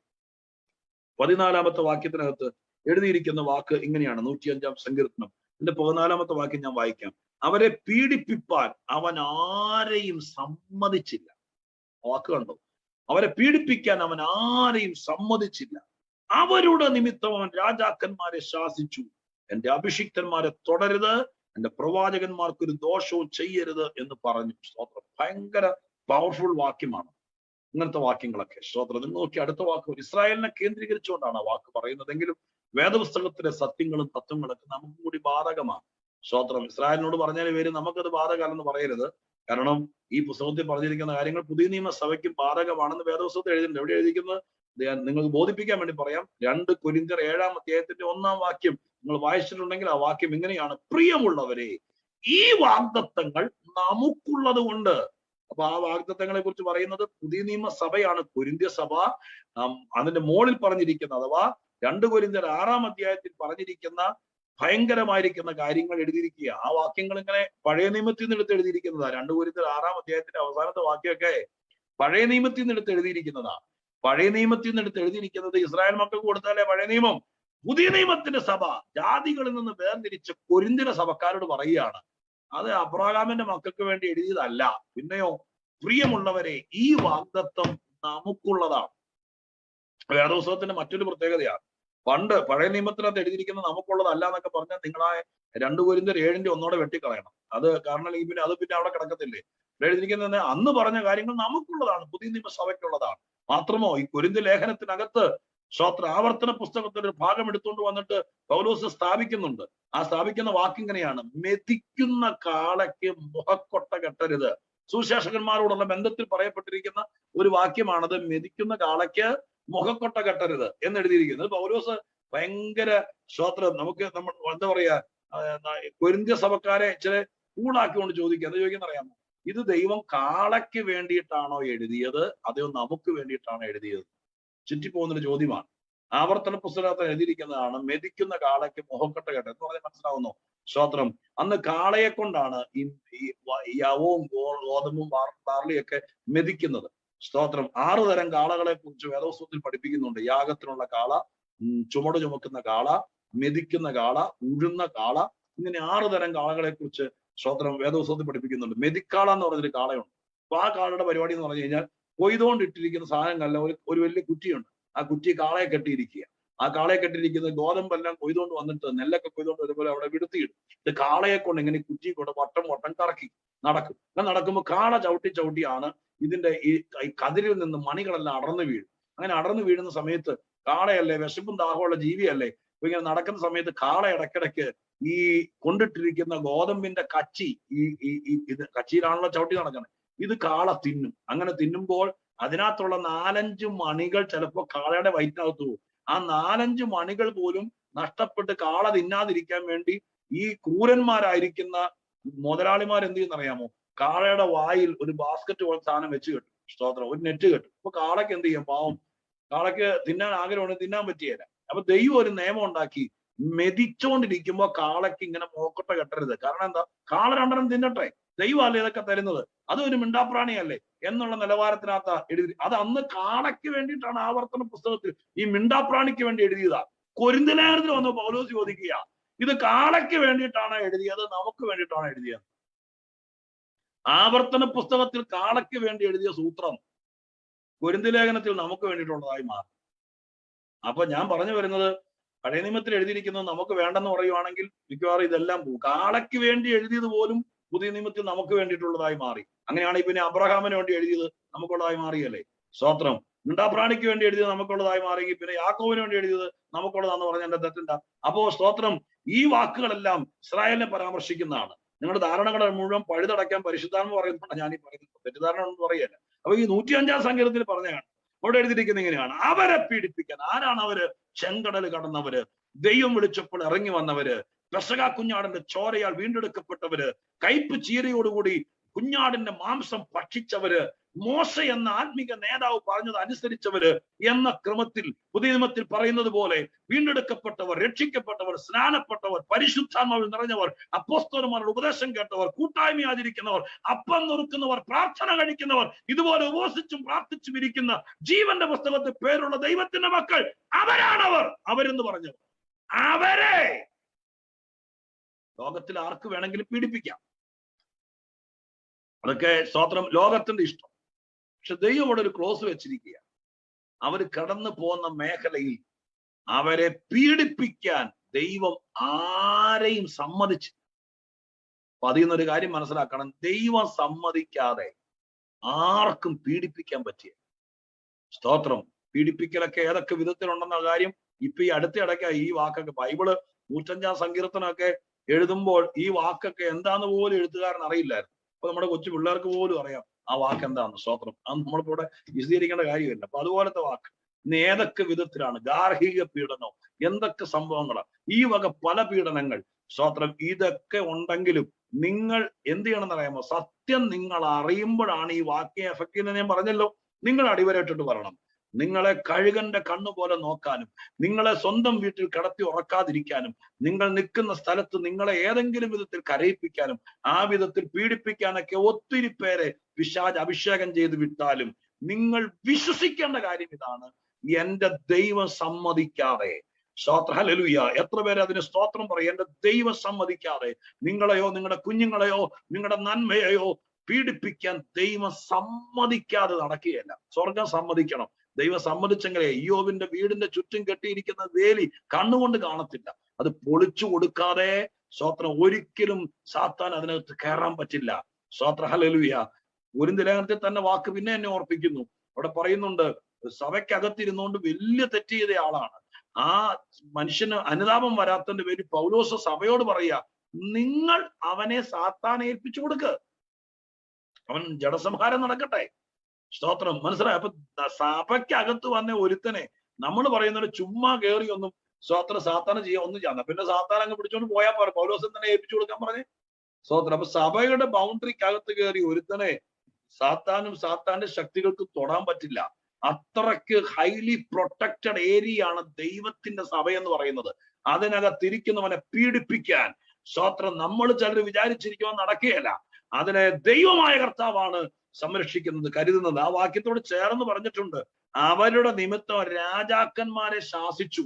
14 വാക്യത്തിനകത്ത് എഴുതിയിരിക്കുന്ന വാക്ക് ഇങ്ങനെയാണ്. 105 സങ്കീർത്തനം 14 വാക്യം ഞാൻ വായിക്കാം. അവരെ പീഡിപ്പിപ്പാൻ അവൻ ആരെയും സമ്മതിച്ചില്ല. വാക്ക് കണ്ടോ? അവരെ പീഡിപ്പിക്കാൻ അവൻ ആരെയും സമ്മതിച്ചില്ല. അവരുടെ നിമിത്തം അവൻ രാജാക്കന്മാരെ ശാസിച്ചു. എന്റെ അഭിഷിക്തന്മാരെ തുടരുത്, എന്റെ പ്രവാചകന്മാർക്കൊരു ദോഷവും ചെയ്യരുത് എന്ന് പറഞ്ഞു. സ്തോത്രം. ഭയങ്കര പവർഫുൾ വാക്യമാണ് ഇങ്ങനത്തെ വാക്യങ്ങളൊക്കെ. സ്തോത്രം. നിങ്ങൾ നോക്കി അടുത്ത വാക്ക്, ഇസ്രായേലിനെ കേന്ദ്രീകരിച്ചുകൊണ്ടാണ് ആ വാക്ക് പറയുന്നതെങ്കിലും വേദപുസ്തകത്തിലെ സത്യങ്ങളും തത്വങ്ങളൊക്കെ നമുക്കും കൂടി ബാധകമാണ്. സ്തോത്രം. ഇസ്രായേലിനോട് പറഞ്ഞാൽ പേര് നമുക്കത് ബാധകമല്ലെന്ന് പറയരുത്. കാരണം ഈ പുസ്തകത്തിൽ പറഞ്ഞിരിക്കുന്ന കാര്യങ്ങൾ പുതിയ നിയമസഭയ്ക്കും ബാധകമാണെന്ന് വേദപുസ്തകത്തിൽ എഴുതിയിട്ടുണ്ട്. എവിടെ എഴുതിയിരിക്കുന്നത് നിങ്ങൾക്ക് ബോധിപ്പിക്കാൻ വേണ്ടി പറയാം. 2 കൊരിന്ത്യർ 7-ാം അധ്യായത്തിന്റെ 1-ാം വാക്യം നിങ്ങൾ വായിച്ചിട്ടുണ്ടെങ്കിൽ ആ വാക്യം ഇങ്ങനെയാണ്: പ്രിയമുള്ളവരെ, ഈ വാഗ്ദത്തങ്ങൾ നമുക്കുള്ളത് കൊണ്ട്. അപ്പൊ ആ വാഗ്ദത്തങ്ങളെ കുറിച്ച് പറയുന്നത് പുതിയ നിയമസഭയാണ്, കൊരിന്ത്യ സഭ. അതിന്റെ മുകളിൽ പറഞ്ഞിരിക്കുന്ന, അഥവാ 2 കൊരിന്ത്യർ 6-ാം അധ്യായത്തിൽ പറഞ്ഞിരിക്കുന്ന ഭയങ്കരമായിരിക്കുന്ന കാര്യങ്ങൾ എഴുതിയിരിക്കുക. ആ വാക്യങ്ങൾ ഇങ്ങനെ പഴയ നിയമത്തിൽ നിന്ന് എടുത്ത് എഴുതിയിരിക്കുന്നതാ. 2 കൊരിന്ത്യർ 6-ാം അധ്യായത്തിന്റെ അവസാനത്തെ വാക്യമൊക്കെ പഴയ നിയമത്തിൽ നിന്ന് എടുത്ത് എഴുതിയിരിക്കുന്നതാ. പഴയ നിയമത്തിൽ നിന്ന് എടുത്ത് എഴുതിയിരിക്കുന്നത് ഇസ്രായേൽ മക്കൾക്ക് കൊടുത്താലേ പഴയ നിയമം. പുതിയ നിയമത്തിന്റെ സഭ ജാതികളിൽ നിന്ന് വേർതിരിച്ച് കൊരിന്ത്യൻ സഭക്കാരോട് പറയുകയാണ്, അത് അബ്രഹാമിന്റെ മക്കൾക്ക് വേണ്ടി എഴുതിയതല്ല. പിന്നെയോ, പ്രിയമുള്ളവരെ, ഈ വാഗ്ദത്തം നമുക്കുള്ളതാണ്. വേദപുസ്തകത്തിന്റെ മറ്റൊരു പ്രത്യേകതയാണ്, പണ്ട് പഴയ നിയമത്തിനകത്ത് എഴുതിയിരിക്കുന്നത് നമുക്കുള്ളതല്ല എന്നൊക്കെ പറഞ്ഞാൽ നിങ്ങളാ 2 കൊരിന്ത്യർ 7-ന്റെ 1 വെട്ടിക്കളയണം. അത് കാരണം പിന്നെ അവിടെ കിടക്കത്തില്ലേ. എഴുതിയിരിക്കുന്നത് അന്ന് പറഞ്ഞ കാര്യങ്ങൾ നമുക്കുള്ളതാണ്, പുതിയ നിയമസഭയ്ക്കുള്ളതാണ്. മാത്രമോ, ഈ കൊരിന്ത്യ ലേഖനത്തിനകത്ത് ആവർത്തന പുസ്തകത്തിന്റെ ഒരു ഭാഗം എടുത്തുകൊണ്ട് വന്നിട്ട് പൗലോസ് സ്ഥാപിക്കുന്നുണ്ട്. ആ സ്ഥാപിക്കുന്ന വാക്കിങ്ങനെയാണ്: മെതിക്കുന്ന കാളയ്ക്ക് മുഖക്കൊട്ട കെട്ടരുത്. സുശേഷകന്മാരോടുള്ള ബന്ധത്തിൽ പറയപ്പെട്ടിരിക്കുന്ന ഒരു വാക്യമാണത്. മെതിക്കുന്ന കാളയ്ക്ക് മുഖക്കൊട്ട കെട്ടരുത് എന്ന് എഴുതിയിരിക്കുന്നത്. പൗലോസ് ഭയങ്കര നമുക്ക് നമ്മൾ എന്താ പറയാ, കൊരിന്ത്യ സഭക്കാരെ ഇച്ചിരി കൂളാക്കിക്കൊണ്ട് ചോദിക്കുക. എന്താ ചോദിക്കുന്ന അറിയാമോ? ഇത് ദൈവം കാളയ്ക്ക് വേണ്ടിയിട്ടാണോ എഴുതിയത്, അതോ നമുക്ക് വേണ്ടിയിട്ടാണോ എഴുതിയത്? ചുറ്റിപ്പോകുന്നൊരു ചോദ്യമാണ്. ആവർത്തന പുസ്തകത്തിൽ എഴുതിയിരിക്കുന്നതാണ്, മെതിക്കുന്ന കാളയ്ക്ക് മുഖക്കെട്ട് കെട്ട് എന്ന് പറഞ്ഞാൽ മനസ്സിലാവുന്നു. സ്തോത്രം. അന്ന് കാളയെ കൊണ്ടാണ് ഈ യവവും ഗോതമ്പും ബാർലിയൊക്കെ മെതിക്കുന്നത്. സ്തോത്രം. 6 തരം കാളകളെ കുറിച്ച് വേദപുസ്തകത്തിൽ പഠിപ്പിക്കുന്നുണ്ട്. യാഗത്തിനുള്ള കാള, ചുമട് ചുമക്കുന്ന കാള, മെതിക്കുന്ന കാള, ഉഴുന്ന കാള, ഇങ്ങനെ 6 തരം കാളകളെ കുറിച്ച് സ്തോത്രം വേദപുസ്തകത്തിൽ പഠിപ്പിക്കുന്നുണ്ട്. മെതിക്കാള എന്ന് പറഞ്ഞൊരു കാളയുണ്ട്. അപ്പൊ ആ കാളയുടെ പരിപാടി എന്ന് പറഞ്ഞു കഴിഞ്ഞാൽ കൊയ്തുകൊണ്ടിട്ടിരിക്കുന്ന സാധനങ്ങളല്ല, ഒരു വലിയ കുറ്റിയുണ്ട്. ആ കുറ്റി കാളയെ കെട്ടിയിരിക്കുക. ആ കാളയെ കെട്ടിയിരിക്കുന്ന ഗോതമ്പെല്ലാം കൊയ്തുകൊണ്ട് വന്നിട്ട്, നെല്ലൊക്കെ കൊയ്തുകൊണ്ട് വരുമ്പോൾ അവിടെ വിടുത്തിയിടും. ഇത് കാളയെ കൊണ്ട് ഇങ്ങനെ കുറ്റി കൊണ്ട് വട്ടം വട്ടം കറക്കി നടക്കും. അങ്ങനെ നടക്കുമ്പോൾ കാള ചവിട്ടി ചവിട്ടിയാണ് ഇതിന്റെ ഈ കതിരിൽ നിന്ന് മണികളെല്ലാം അടർന്നു വീഴും. അങ്ങനെ അടർന്നു വീഴുന്ന സമയത്ത് കാളയല്ലേ, വിശപ്പും ദാഹമുള്ള ജീവിയല്ലേ, അപ്പൊ ഇങ്ങനെ നടക്കുന്ന സമയത്ത് കാള ഇടയ്ക്കിടയ്ക്ക് ഈ കൊണ്ടിട്ടിരിക്കുന്ന ഗോതമ്പിന്റെ കച്ചി, ഇത് കച്ചിയിലാണല്ലോ ചവിട്ടി നടക്കുന്നത്, ഇത് കാള തിന്നും. അങ്ങനെ തിന്നുമ്പോൾ അതിനകത്തുള്ള 4-5 മണികൾ ചിലപ്പോൾ കാളയുടെ വയറ്റിനകത്ത് പോകും. ആ 4-5 മണികൾ പോലും നഷ്ടപ്പെട്ട് കാള തിന്നാതിരിക്കാൻ വേണ്ടി ഈ ക്രൂരന്മാരായിരിക്കുന്ന മുതലാളിമാർ എന്ത് ചെയ്യുന്നറിയാമോ? കാളയുടെ വായിൽ ഒരു ബാസ്ക്കറ്റ് പോലെ സാധനം വെച്ച് കെട്ടും. സ്തോത്രം. ഒരു നെറ്റ് കെട്ടും. അപ്പൊ കാളയ്ക്ക് എന്ത് ചെയ്യും? പാവം കാളയ്ക്ക് തിന്നാൻ ആഗ്രഹമാണ്, തിന്നാൻ പറ്റിയല്ല. അപ്പൊ ദൈവം ഒരു നിയമം ഉണ്ടാക്കി, മെതിച്ചോണ്ടിരിക്കുമ്പോ കാളയ്ക്ക് ഇങ്ങനെ മോക്കട്ട കെട്ടരുത്. കാരണം എന്താ? കാള 2 തിന്നട്ടെ, ദൈവമല്ലേ ഇതൊക്കെ തരുന്നത്, അതൊരു മിണ്ടാപ്രാണിയല്ലേ എന്നുള്ള നിലവാരത്തിനകത്ത് എഴുതി. അത് അന്ന് കാളയ്ക്ക് വേണ്ടിയിട്ടാണ് ആവർത്തന പുസ്തകത്തിൽ ഈ മിണ്ടാപ്രാണിക്ക് വേണ്ടി എഴുതിയതാ. കൊരിന്ത്യലേഖനത്തിൽ വന്ന് പൗലോസ് ചോദിക്കുക, ഇത് കാളയ്ക്ക് വേണ്ടിയിട്ടാണ് എഴുതിയത്, നമുക്ക് വേണ്ടിയിട്ടാണ് എഴുതിയത്? ആവർത്തന പുസ്തകത്തിൽ കാളയ്ക്ക് വേണ്ടി എഴുതിയ സൂത്രം കൊരിന്ത്യലേഖനത്തിൽ നമുക്ക് വേണ്ടിയിട്ടുള്ളതായി മാറും. അപ്പൊ ഞാൻ പറഞ്ഞു വരുന്നത്, പഴയ നിയമത്തിൽ എഴുതിയിരിക്കുന്നത് നമുക്ക് വേണ്ടെന്ന് പറയുവാണെങ്കിൽ മിക്കവാറും ഇതെല്ലാം പോകും. കാളയ്ക്ക് വേണ്ടി എഴുതിയത് പോലും പുതിയ നിയമത്തിൽ നമുക്ക് വേണ്ടിയിട്ടുള്ളതായി മാറി. അങ്ങനെയാണെങ്കിൽ പിന്നെ അബ്രഹാമിന് വേണ്ടി എഴുതിയത് നമുക്കുള്ളതായി മാറിയല്ലേ? സ്തോത്രം. മിണ്ടാപ്രാണിക്ക് വേണ്ടി എഴുതിയത് നമുക്കുള്ളതായി മാറിയെങ്കിൽ പിന്നെ യാക്കോബിന് വേണ്ടി എഴുതിയത് നമുക്കുള്ളതാന്ന് പറഞ്ഞ എന്റെ തെറ്റുണ്ട? അപ്പോ സ്തോത്രം, ഈ വാക്കുകളെല്ലാം ഇസ്രായേലിനെ പരാമർശിക്കുന്നതാണ്. നിങ്ങളുടെ ധാരണകളെ മുഴുവൻ പഴുതടയ്ക്കാൻ പരിശുദ്ധാത്മ പറയുന്നതാണ് ഞാൻ ഈ പറയുന്നത്, തെറ്റിദ്ധാരണ ഒന്നും പറയല്ല. അപ്പൊ ഈ 105-ാം സങ്കീർത്തനത്തിൽ പറഞ്ഞതാണ്, അവിടെ എഴുതിയിരിക്കുന്നത് ഇങ്ങനെയാണ്: അവരെ പീഡിപ്പിക്കാൻ. ആരാണ് അവര്? ചെങ്കടൽ കടന്നവര്, ദൈവം വിളിച്ചപ്പോൾ ഇറങ്ങി വന്നവര്, പെസഹ കുഞ്ഞാടിന്റെ ചോരയാൽ വീണ്ടെടുക്കപ്പെട്ടവര്, കയ്പ് ചീരയോടുകൂടി കുഞ്ഞാടിന്റെ മാംസം ഭക്ഷിച്ചവര്, മോശ എന്ന ആത്മീക നേതാവ് പറഞ്ഞത് അനുസരിച്ചവര് എന്ന ക്രമത്തിൽ പുതിയ നിയമത്തിൽ പറയുന്നത് പോലെ വീണ്ടെടുക്കപ്പെട്ടവർ, രക്ഷിക്കപ്പെട്ടവർ, സ്നാനപ്പെട്ടവർ, പരിശുദ്ധാത്മാവിൽ നിറഞ്ഞവർ, അപ്പോസ്തലന്മാരുടെ ഉപദേശം കേട്ടവർ, കൂട്ടായ്മ ആചരിക്കുന്നവർ, അപ്പം നുറുക്കുന്നവർ, പ്രാർത്ഥന കഴിക്കുന്നവർ, ഇതുപോലെ ഉപവസിച്ചും പ്രാർത്ഥിച്ചും ഇരിക്കുന്ന ജീവന്റെ പുസ്തകത്തിൽ പേരുള്ള ദൈവത്തിന്റെ മക്കൾ, അവരാണവർ. അവരെന്ന് പറഞ്ഞവർ, അവരെ ലോകത്തിൽ ആർക്ക് വേണമെങ്കിലും പീഡിപ്പിക്കാം. അതൊക്കെ സ്തോത്രം ലോകത്തിന്റെ ഇഷ്ടം. പക്ഷെ ദൈവം ഇവിടെ ഒരു ക്ലോസ് വെച്ചിരിക്കുക. അവർ കടന്നു പോകുന്ന മേഖലയിൽ അവരെ പീഡിപ്പിക്കാൻ ദൈവം ആരെയും സമ്മതിച്ചു. അപ്പൊ അതിൽ നിന്നൊരു കാര്യം മനസ്സിലാക്കണം, ദൈവം സമ്മതിക്കാതെ ആർക്കും പീഡിപ്പിക്കാൻ പറ്റിയ. സ്തോത്രം. പീഡിപ്പിക്കലൊക്കെ ഏതൊക്കെ വിധത്തിലുണ്ടെന്ന കാര്യം ഇപ്പൊ ഈ അടുത്ത ഇടയ്ക്ക് ഈ വാക്കൊക്കെ ബൈബിള് 105-ാം സങ്കീർത്തനമൊക്കെ എഴുതുമ്പോൾ ഈ വാക്കൊക്കെ എന്താന്ന് പോലും എഴുത്തുകാരൻ അറിയില്ലായിരുന്നു. അപ്പൊ നമ്മുടെ കൊച്ചു പിള്ളേർക്ക് പോലും അറിയാം ആ വാക്ക് എന്താന്ന്. സ്തോത്രം. അത് നമ്മളിപ്പോ ഇവിടെ വിശദീകരിക്കേണ്ട കാര്യമില്ല. അപ്പൊ അതുപോലത്തെ വാക്ക് ഇന്ന് ഏതൊക്കെ വിധത്തിലാണ്, ഗാർഹിക പീഡനം, എന്തൊക്കെ സംഭവങ്ങളാണ്, ഈ വക പല പീഡനങ്ങൾ. സ്തോത്രം. ഇതൊക്കെ ഉണ്ടെങ്കിലും നിങ്ങൾ എന്ത് ചെയ്യണമെന്ന് അറിയാമോ? സത്യം നിങ്ങൾ അറിയുമ്പോഴാണ് ഈ വാക്യം എഫക്ട് ചെയ്യുന്നത്. ഞാൻ പറഞ്ഞല്ലോ, നിങ്ങൾ അടിവരയിട്ടിട്ട് പറയണം. നിങ്ങളെ കഴുകന്റെ കണ്ണുപോലെ നോക്കാനും, നിങ്ങളെ സ്വന്തം വീട്ടിൽ കിടത്തി ഉറക്കാതിരിക്കാനും, നിങ്ങൾ നിൽക്കുന്ന സ്ഥലത്ത് നിങ്ങളെ ഏതെങ്കിലും വിധത്തിൽ കരയിപ്പിക്കാനും, ആ വിധത്തിൽ പീഡിപ്പിക്കാനൊക്കെ ഒത്തിരി പേരെ പിശാച് അഭിഷേകം ചെയ്ത് വിട്ടാലും നിങ്ങൾ വിശ്വസിക്കേണ്ട കാര്യം ഇതാണ്: എന്റെ ദൈവം സമ്മതിക്കാതെ. സ്തോത്രം. ഹല്ലേലൂയ. എത്ര പേര് അതിന് സ്തോത്രം പറയും? എന്റെ ദൈവം സമ്മതിക്കാതെ നിങ്ങളെയോ നിങ്ങളുടെ കുഞ്ഞുങ്ങളെയോ നിങ്ങളുടെ നന്മയെയോ പീഡിപ്പിക്കാൻ ദൈവം സമ്മതിക്കാതെ നടക്കുകയല്ല. സ്വർഗം സമ്മതിക്കണം. ദൈവം സമ്മതിച്ചെങ്കിലേ ഇയ്യോബിന്റെ വീടിന്റെ ചുറ്റും കെട്ടിയിരിക്കുന്ന വേലി കണ്ണുകൊണ്ട് കാണത്തില്ല. അത് പൊളിച്ചു കൊടുക്കാതെ സ്തോത്രം ഒരിക്കലും സാത്താൻ അതിനകത്ത് കയറാൻ പറ്റില്ല. സ്തോത്രം. ഹല്ലേലൂയ. കൊരിന്ത്യലേഖനത്തിൽ തന്നെ വാക്ക് പിന്നെ എന്നെ ഓർപ്പിക്കുന്നു. അവിടെ പറയുന്നുണ്ട്, സഭയ്ക്കകത്തിരുന്നുകൊണ്ട് വലിയ തെറ്റ് ചെയ്ത ആളാണ്. ആ മനുഷ്യന് അനുതാപം വരാത്തതിന്റെ പേര് പൗലോസ് സഭയോട് പറയുക, നിങ്ങൾ അവനെ സാത്താൻ ഏൽപ്പിച്ചു കൊടുക്ക്, അവൻ ജഡസംഹാരം നടക്കട്ടെ. സ്തോത്രം. മനസ്സിലായി? അപ്പൊ സഭയ്ക്കകത്ത് വന്ന ഒരുത്തനെ നമ്മൾ പറയുന്നത് ചുമ്മാ കയറി ഒന്നും സ്തോത്രം സാത്താനം ചെയ്യാൻ ഒന്നും ചെയ്യാം. പിന്നെ സാത്താൻ അങ്ങ് പിടിച്ചോണ്ട് പോയാൽ പോരാ, പൗലോസിനെ തന്നെ ഏൽപ്പിച്ചു കൊടുക്കാൻ പറഞ്ഞേ. സ്തോത്രം. അപ്പൊ സഭയുടെ ബൗണ്ടറിക്കകത്ത് കയറി ഒരുത്തനെ സാത്താനും സാത്താന്റെ ശക്തികൾക്ക് തൊടാൻ പറ്റില്ല. അത്രയ്ക്ക് ഹൈലി പ്രൊട്ടക്റ്റഡ് ഏരിയ ആണ് ദൈവത്തിന്റെ സഭ എന്ന് പറയുന്നത്. അതിനകത്തിരിക്കുന്നവനെ പീഡിപ്പിക്കാൻ സ്തോത്രം നമ്മൾ ചിലർ വിചാരിച്ചിരിക്കുവാൻ നടക്കുകയല്ല. അതിനെ ദൈവമായ കർത്താവാണ് സംരക്ഷിക്കുന്നത്, കരുതുന്നത്. ആ വാക്യത്തോട് ചേർന്ന് പറഞ്ഞിട്ടുണ്ട്, അവരുടെ നിമിത്തം രാജാക്കന്മാരെ ശാസിച്ചു.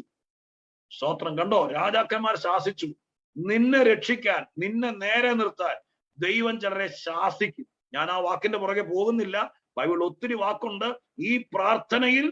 സ്തോത്രം, കണ്ടോ? രാജാക്കന്മാരെ ശാസിച്ചു. നിന്നെ രക്ഷിക്കാൻ, നിന്നെ നേരെ നിർത്താൻ ദൈവം ചിലരെ ശാസിക്കും. ഞാൻ ആ വാക്കിന്റെ പുറകെ പോകുന്നില്ല. ബൈബിൾ ഒത്തിരി വാക്കുണ്ട്. ഈ പ്രാർത്ഥനയിൽ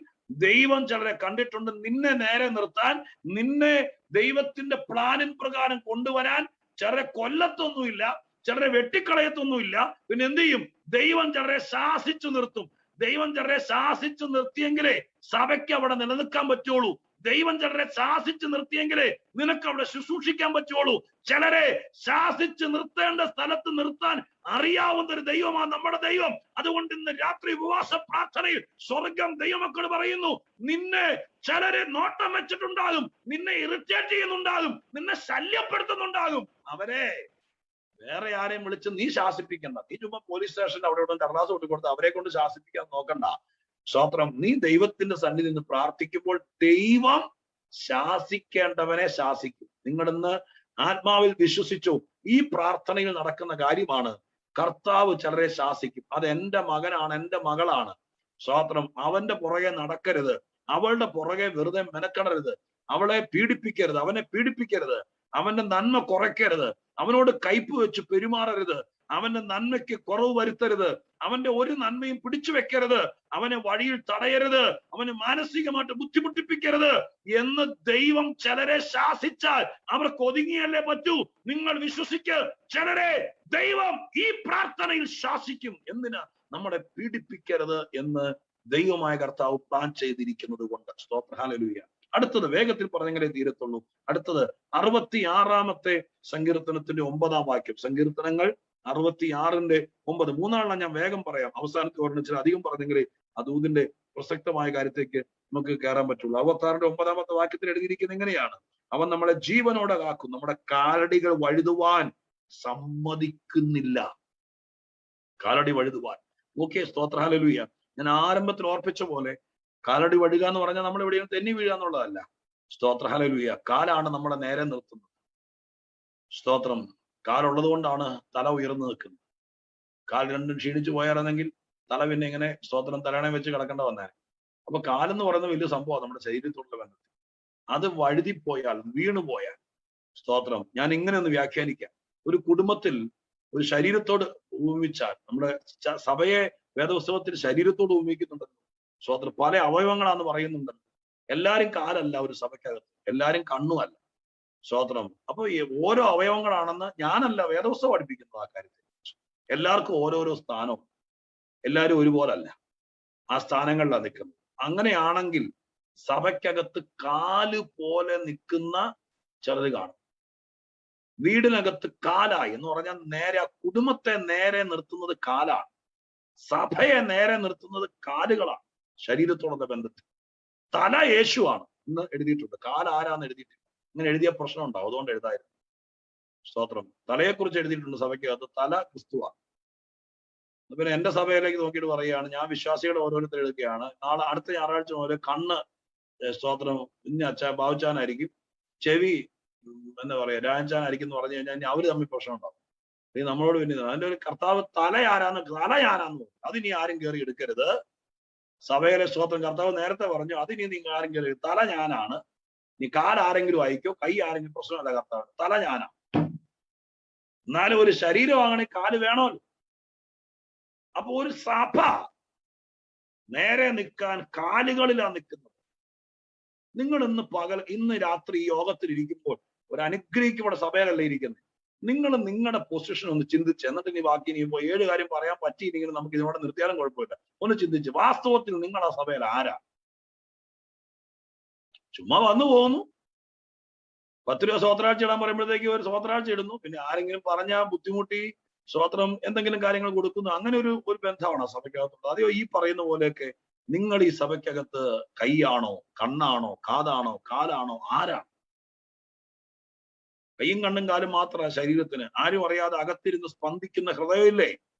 ദൈവം ചിലരെ കണ്ടിട്ടുണ്ട്. നിന്നെ നേരെ നിർത്താൻ, നിന്നെ ദൈവത്തിന്റെ പ്ലാനിൻ പ്രകാരം കൊണ്ടുവരാൻ. ചിലരെ കൊല്ലത്തൊന്നുമില്ല, ചിലരെ വെട്ടിക്കളയത്തൊന്നുമില്ല. പിന്നെ എന്ത് ചെയ്യും? ദൈവം ചിലരെ ശാസിച്ചു നിർത്തും. ദൈവം ചിലരെ ശാസിച്ചു നിർത്തിയെങ്കിലേ സഭയ്ക്ക് അവിടെ നിലനിൽക്കാൻ പറ്റുള്ളൂ. ദൈവം ചിലരെ ശാസിച്ചു നിർത്തിയെങ്കിലേ നിനക്ക് അവിടെ ശുശ്രൂഷിക്കാൻ പറ്റുള്ളൂ. ചിലരെ ശാസിച്ച് നിർത്തേണ്ട സ്ഥലത്ത് നിർത്താൻ അറിയാവുന്ന ഒരു ദൈവമാണ് നമ്മുടെ ദൈവം. അതുകൊണ്ട് ഇന്ന് രാത്രി ഉപവാസ പ്രാർത്ഥനയിൽ സ്വർഗം ദൈവമക്കൾ പറയുന്നു, നിന്നെ ചിലരെ നോട്ടം വെച്ചിട്ടുണ്ടാകും, നിന്നെ ഇറിറ്റേറ്റ് ചെയ്യുന്നുണ്ടാകും, നിന്നെ ശല്യപ്പെടുത്തുന്നുണ്ടാകും. അവരെ വേറെ ആരെയും വിളിച്ച് നീ ശാസിപ്പിക്കണ്ട. നീ ചുമ്മാ പോലീസ് സ്റ്റേഷന്റെ അവിടെ ഇവിടെ കടലാസ് കൊടുത്ത് അവരെ കൊണ്ട് ശാസിപ്പിക്കാൻ നോക്കണ്ട. സ്തോത്രം. നീ ദൈവത്തിന്റെ സന്നിധി നിന്ന് പ്രാർത്ഥിക്കുമ്പോൾ ദൈവം ശാസിക്കേണ്ടവനെ ശാസിക്കും. നിങ്ങളിന്ന് ആത്മാവിൽ വിശ്വസിച്ചു, ഈ പ്രാർത്ഥനയിൽ നടക്കുന്ന കാര്യമാണ്. കർത്താവ് ചിലരെ ശാസിക്കും. അത് എന്റെ മകനാണ്, എന്റെ മകളാണ്. സ്തോത്രം. അവന്റെ പുറകെ നടക്കരുത്, അവളുടെ പുറകെ വെറുതെ മെനക്കെടരുത്, അവളെ പീഡിപ്പിക്കരുത്, അവനെ പീഡിപ്പിക്കരുത്, അവന്റെ നന്മ കുറയ്ക്കരുത്, അവനോട് കയ്പ് വെച്ച് പെരുമാറരുത്, അവന്റെ നന്മയ്ക്ക് കുറവ് വരുത്തരുത്, അവന്റെ ഒരു നന്മയും പിടിച്ചു വെക്കരുത്, അവനെ വഴിയിൽ തടയരുത്, അവന് മാനസികമായിട്ട് ബുദ്ധിമുട്ടിപ്പിക്കരുത് എന്ന് ദൈവം ചിലരെ ശാസിച്ചാൽ അവർക്ക് ഒതുങ്ങിയല്ലേ പറ്റൂ. നിങ്ങൾ വിശ്വസിക്ക്, ചിലരെ ദൈവം ഈ പ്രാർത്ഥനയിൽ ശാസിക്കും. എന്തിനാ? നമ്മളെ പീഡിപ്പിക്കരുത് എന്ന് ദൈവമായ കർത്താവ് പ്ലാൻ ചെയ്തിരിക്കുന്നത് കൊണ്ട്. സ്തോത്രം. ഹല്ലേലൂയ. അടുത്തത് വേഗത്തിൽ പറഞ്ഞെങ്കിലേ തീരത്തുള്ളൂ. അടുത്തത് 66 സങ്കീർത്തനത്തിന്റെ 9 വാക്യം. സങ്കീർത്തനങ്ങൾ 66:9. മൂന്നാളെ ഞാൻ വേഗം പറയാം, അവസാനത്തെ ഓർണിച്ചിൽ അധികം പറഞ്ഞെങ്കിലേ അതൂതിന്റെ പ്രസക്തമായ കാര്യത്തേക്ക് നമുക്ക് കയറാൻ പറ്റുള്ളൂ. 66:9 വാക്യത്തിൽ എഴുതിയിരിക്കുന്നത് എങ്ങനെയാണ്? അവൻ നമ്മളെ ജീവനോടെ കാക്കും, നമ്മുടെ കാലടികൾ വഴുതുവാൻ സമ്മതിക്കുന്നില്ല. കാലടി വഴുതുവാൻ. ഓക്കെ, സ്തോത്ര. ഹല്ലേലൂയ. ഞാൻ ആരംഭത്തിൽ ഓർപ്പിച്ച പോലെ കാലടി വഴുക എന്ന് പറഞ്ഞാൽ നമ്മൾ എവിടെയും തെന്നി വീഴുക എന്നുള്ളതല്ല. സ്തോത്ര. ഹല്ലേലൂയ. കാലാണ് നമ്മളെ നേരെ നിർത്തുന്നത്. സ്തോത്രം. കാലുള്ളത് കൊണ്ടാണ് തല ഉയർന്നു നിൽക്കുന്നത്. കാൽ രണ്ടും ക്ഷീണിച്ചു പോയായിരുന്നെങ്കിൽ തല പിന്നെ ഇങ്ങനെ സ്തോത്രം തലയണ വെച്ച് കിടക്കേണ്ട വന്നേനെ. അപ്പൊ കാലെന്ന് പറയുന്നത് വലിയ സംഭവമാണ് നമ്മുടെ ശരീരത്തോടുള്ള ബന്ധത്തിൽ. അത് വഴുതിപ്പോയാൽ, വീണുപോയാൽ, സ്തോത്രം, ഞാൻ ഇങ്ങനെ ഒന്ന് വ്യാഖ്യാനിക്കാം. ഒരു കുടുംബത്തിൽ ഒരു ശരീരത്തോട് ഉപമിച്ചാൽ, നമ്മുടെ സഭയെ വേദപുസ്തകത്തിൽ ശരീരത്തോട് ഉപമിക്കുന്നുണ്ടല്ലോ. സ്തോത്രം. പല അവയവങ്ങളാന്ന് പറയുന്നുണ്ടല്ലോ. എല്ലാരും കാലല്ല ഒരു സഭയ്ക്കകത്ത്, എല്ലാരും കണ്ണുമല്ല. സ്തോത്രം. അപ്പൊ ഈ ഓരോ അവയവങ്ങളാണെന്ന് ഞാനല്ല വേദപുസ്തകം പഠിപ്പിക്കുന്നത്. ആ കാര്യത്തിൽ എല്ലാവർക്കും ഓരോരോ സ്ഥാനവും, എല്ലാവരും ഒരുപോലല്ല ആ സ്ഥാനങ്ങളിലാണ് നിൽക്കുന്നത്. അങ്ങനെയാണെങ്കിൽ സഭയ്ക്കകത്ത് കാല് പോലെ നിൽക്കുന്ന ചിലർ കാണും. വീടിനകത്ത് കാലായി എന്ന് പറഞ്ഞാൽ നേരെ ആ കുടുംബത്തെ നേരെ നിർത്തുന്നത് കാലാണ്, സഭയെ നേരെ നിർത്തുന്നത് കാലുകളാണ്. ശരീരത്തോടുള്ള ബന്ധത്തിൽ തല യേശുവാണ് എന്ന് എഴുതിയിട്ടുണ്ട്. കാൽ ആരാന്ന് എഴുതിയിട്ടില്ല. ഇങ്ങനെ എഴുതിയ പ്രശ്നം ഉണ്ടാവും, അതുകൊണ്ട് എഴുതായിരുന്നു. സ്തോത്രം. തലയെക്കുറിച്ച് എഴുതിയിട്ടുണ്ട് സഭയ്ക്കകത്ത്, തല ക്രിസ്തുവാണ്. പിന്നെ എന്റെ സഭയിലേക്ക് നോക്കിയിട്ട് പറയുകയാണ്, ഞാൻ വിശ്വാസികളെ ഓരോരുത്തർ എടുക്കുകയാണ്. നാളെ അടുത്ത ഞായറാഴ്ച മുതൽ കണ്ണ് സ്തോത്രം ഇന്ന ബാബുച്ചാനായിരിക്കും, ചെവി എന്താ പറയാ രാജാനായിരിക്കും എന്ന് പറഞ്ഞു കഴിഞ്ഞാൽ അവര് തമ്മിൽ പ്രശ്നം ഉണ്ടാവും. ഇത് നമ്മളോട് പിന്നെ അതിന്റെ ഒരു കർത്താവ് തല ഞാനാന്ന് പറയും. അതിനി ആരും കയറി എടുക്കരുത്. സഭയിലെ സ്തോത്രം കർത്താവ് നേരത്തെ പറഞ്ഞു, അതിനി നിങ്ങൾ ആരും കയറി, തല ഞാനാണ്. നീ കാലാരെങ്കിലും അയക്കോ, കൈ ആരെങ്കിലും, പ്രശ്നമല്ല. കർത്താവ് തല ഞാനാ. എന്നാലും ഒരു ശരീരമാണെങ്കിൽ കാല് വേണമല്ലോ. അപ്പൊ ഒരു സഭ നേരെ നിൽക്കാൻ കാലുകളിലാണ് നിൽക്കുന്നത്. നിങ്ങൾ ഇന്ന് രാത്രി ഈ യോഗത്തിൽ ഇരിക്കുമ്പോൾ ഒരു അനുഗ്രഹിക്കപ്പെട്ട സഭയിലല്ലേ ഇരിക്കുന്നത്. നിങ്ങൾ നിങ്ങളുടെ പൊസിഷൻ ഒന്ന് ചിന്തിച്ച്, എന്നിട്ട് നീ ബാക്കി നീ 7 കാര്യം പറയാൻ പറ്റിയില്ലെങ്കിൽ നമുക്ക് ഇതിനോട് നിർത്തിയാലും കുഴപ്പമില്ല. ഒന്ന് ചിന്തിച്ച്, വാസ്തവത്തിൽ നിങ്ങൾ ആ സഭയിൽ ആരാ? ചുമ്മാ വന്നു പോകുന്നു, 10 രൂപ സ്വത്രാഴ്ച ഇടാൻ പറയുമ്പോഴത്തേക്ക് ഒരു സ്വത്രാഴ്ച ഇടുന്നു, പിന്നെ ആരെങ്കിലും പറഞ്ഞാൽ ബുദ്ധിമുട്ടി സ്വത്രം എന്തെങ്കിലും കാര്യങ്ങൾ കൊടുക്കുന്നു. അങ്ങനെ ഒരു ബന്ധമാണ് സഭയ്ക്കകത്തുള്ളത്. അതെയോ ഈ പറയുന്ന പോലെയൊക്കെ നിങ്ങൾ ഈ സഭയ്ക്കകത്ത് കൈയാണോ, കണ്ണാണോ, കാതാണോ, കാലാണോ, ആരാണ്? കൈയും കണ്ണും കാലും മാത്രമാണ് ശരീരത്തിന്. ആരും അറിയാതെ അകത്തിരുന്ന് സ്പന്ദിക്കുന്ന ഹൃദയമില്ലേ?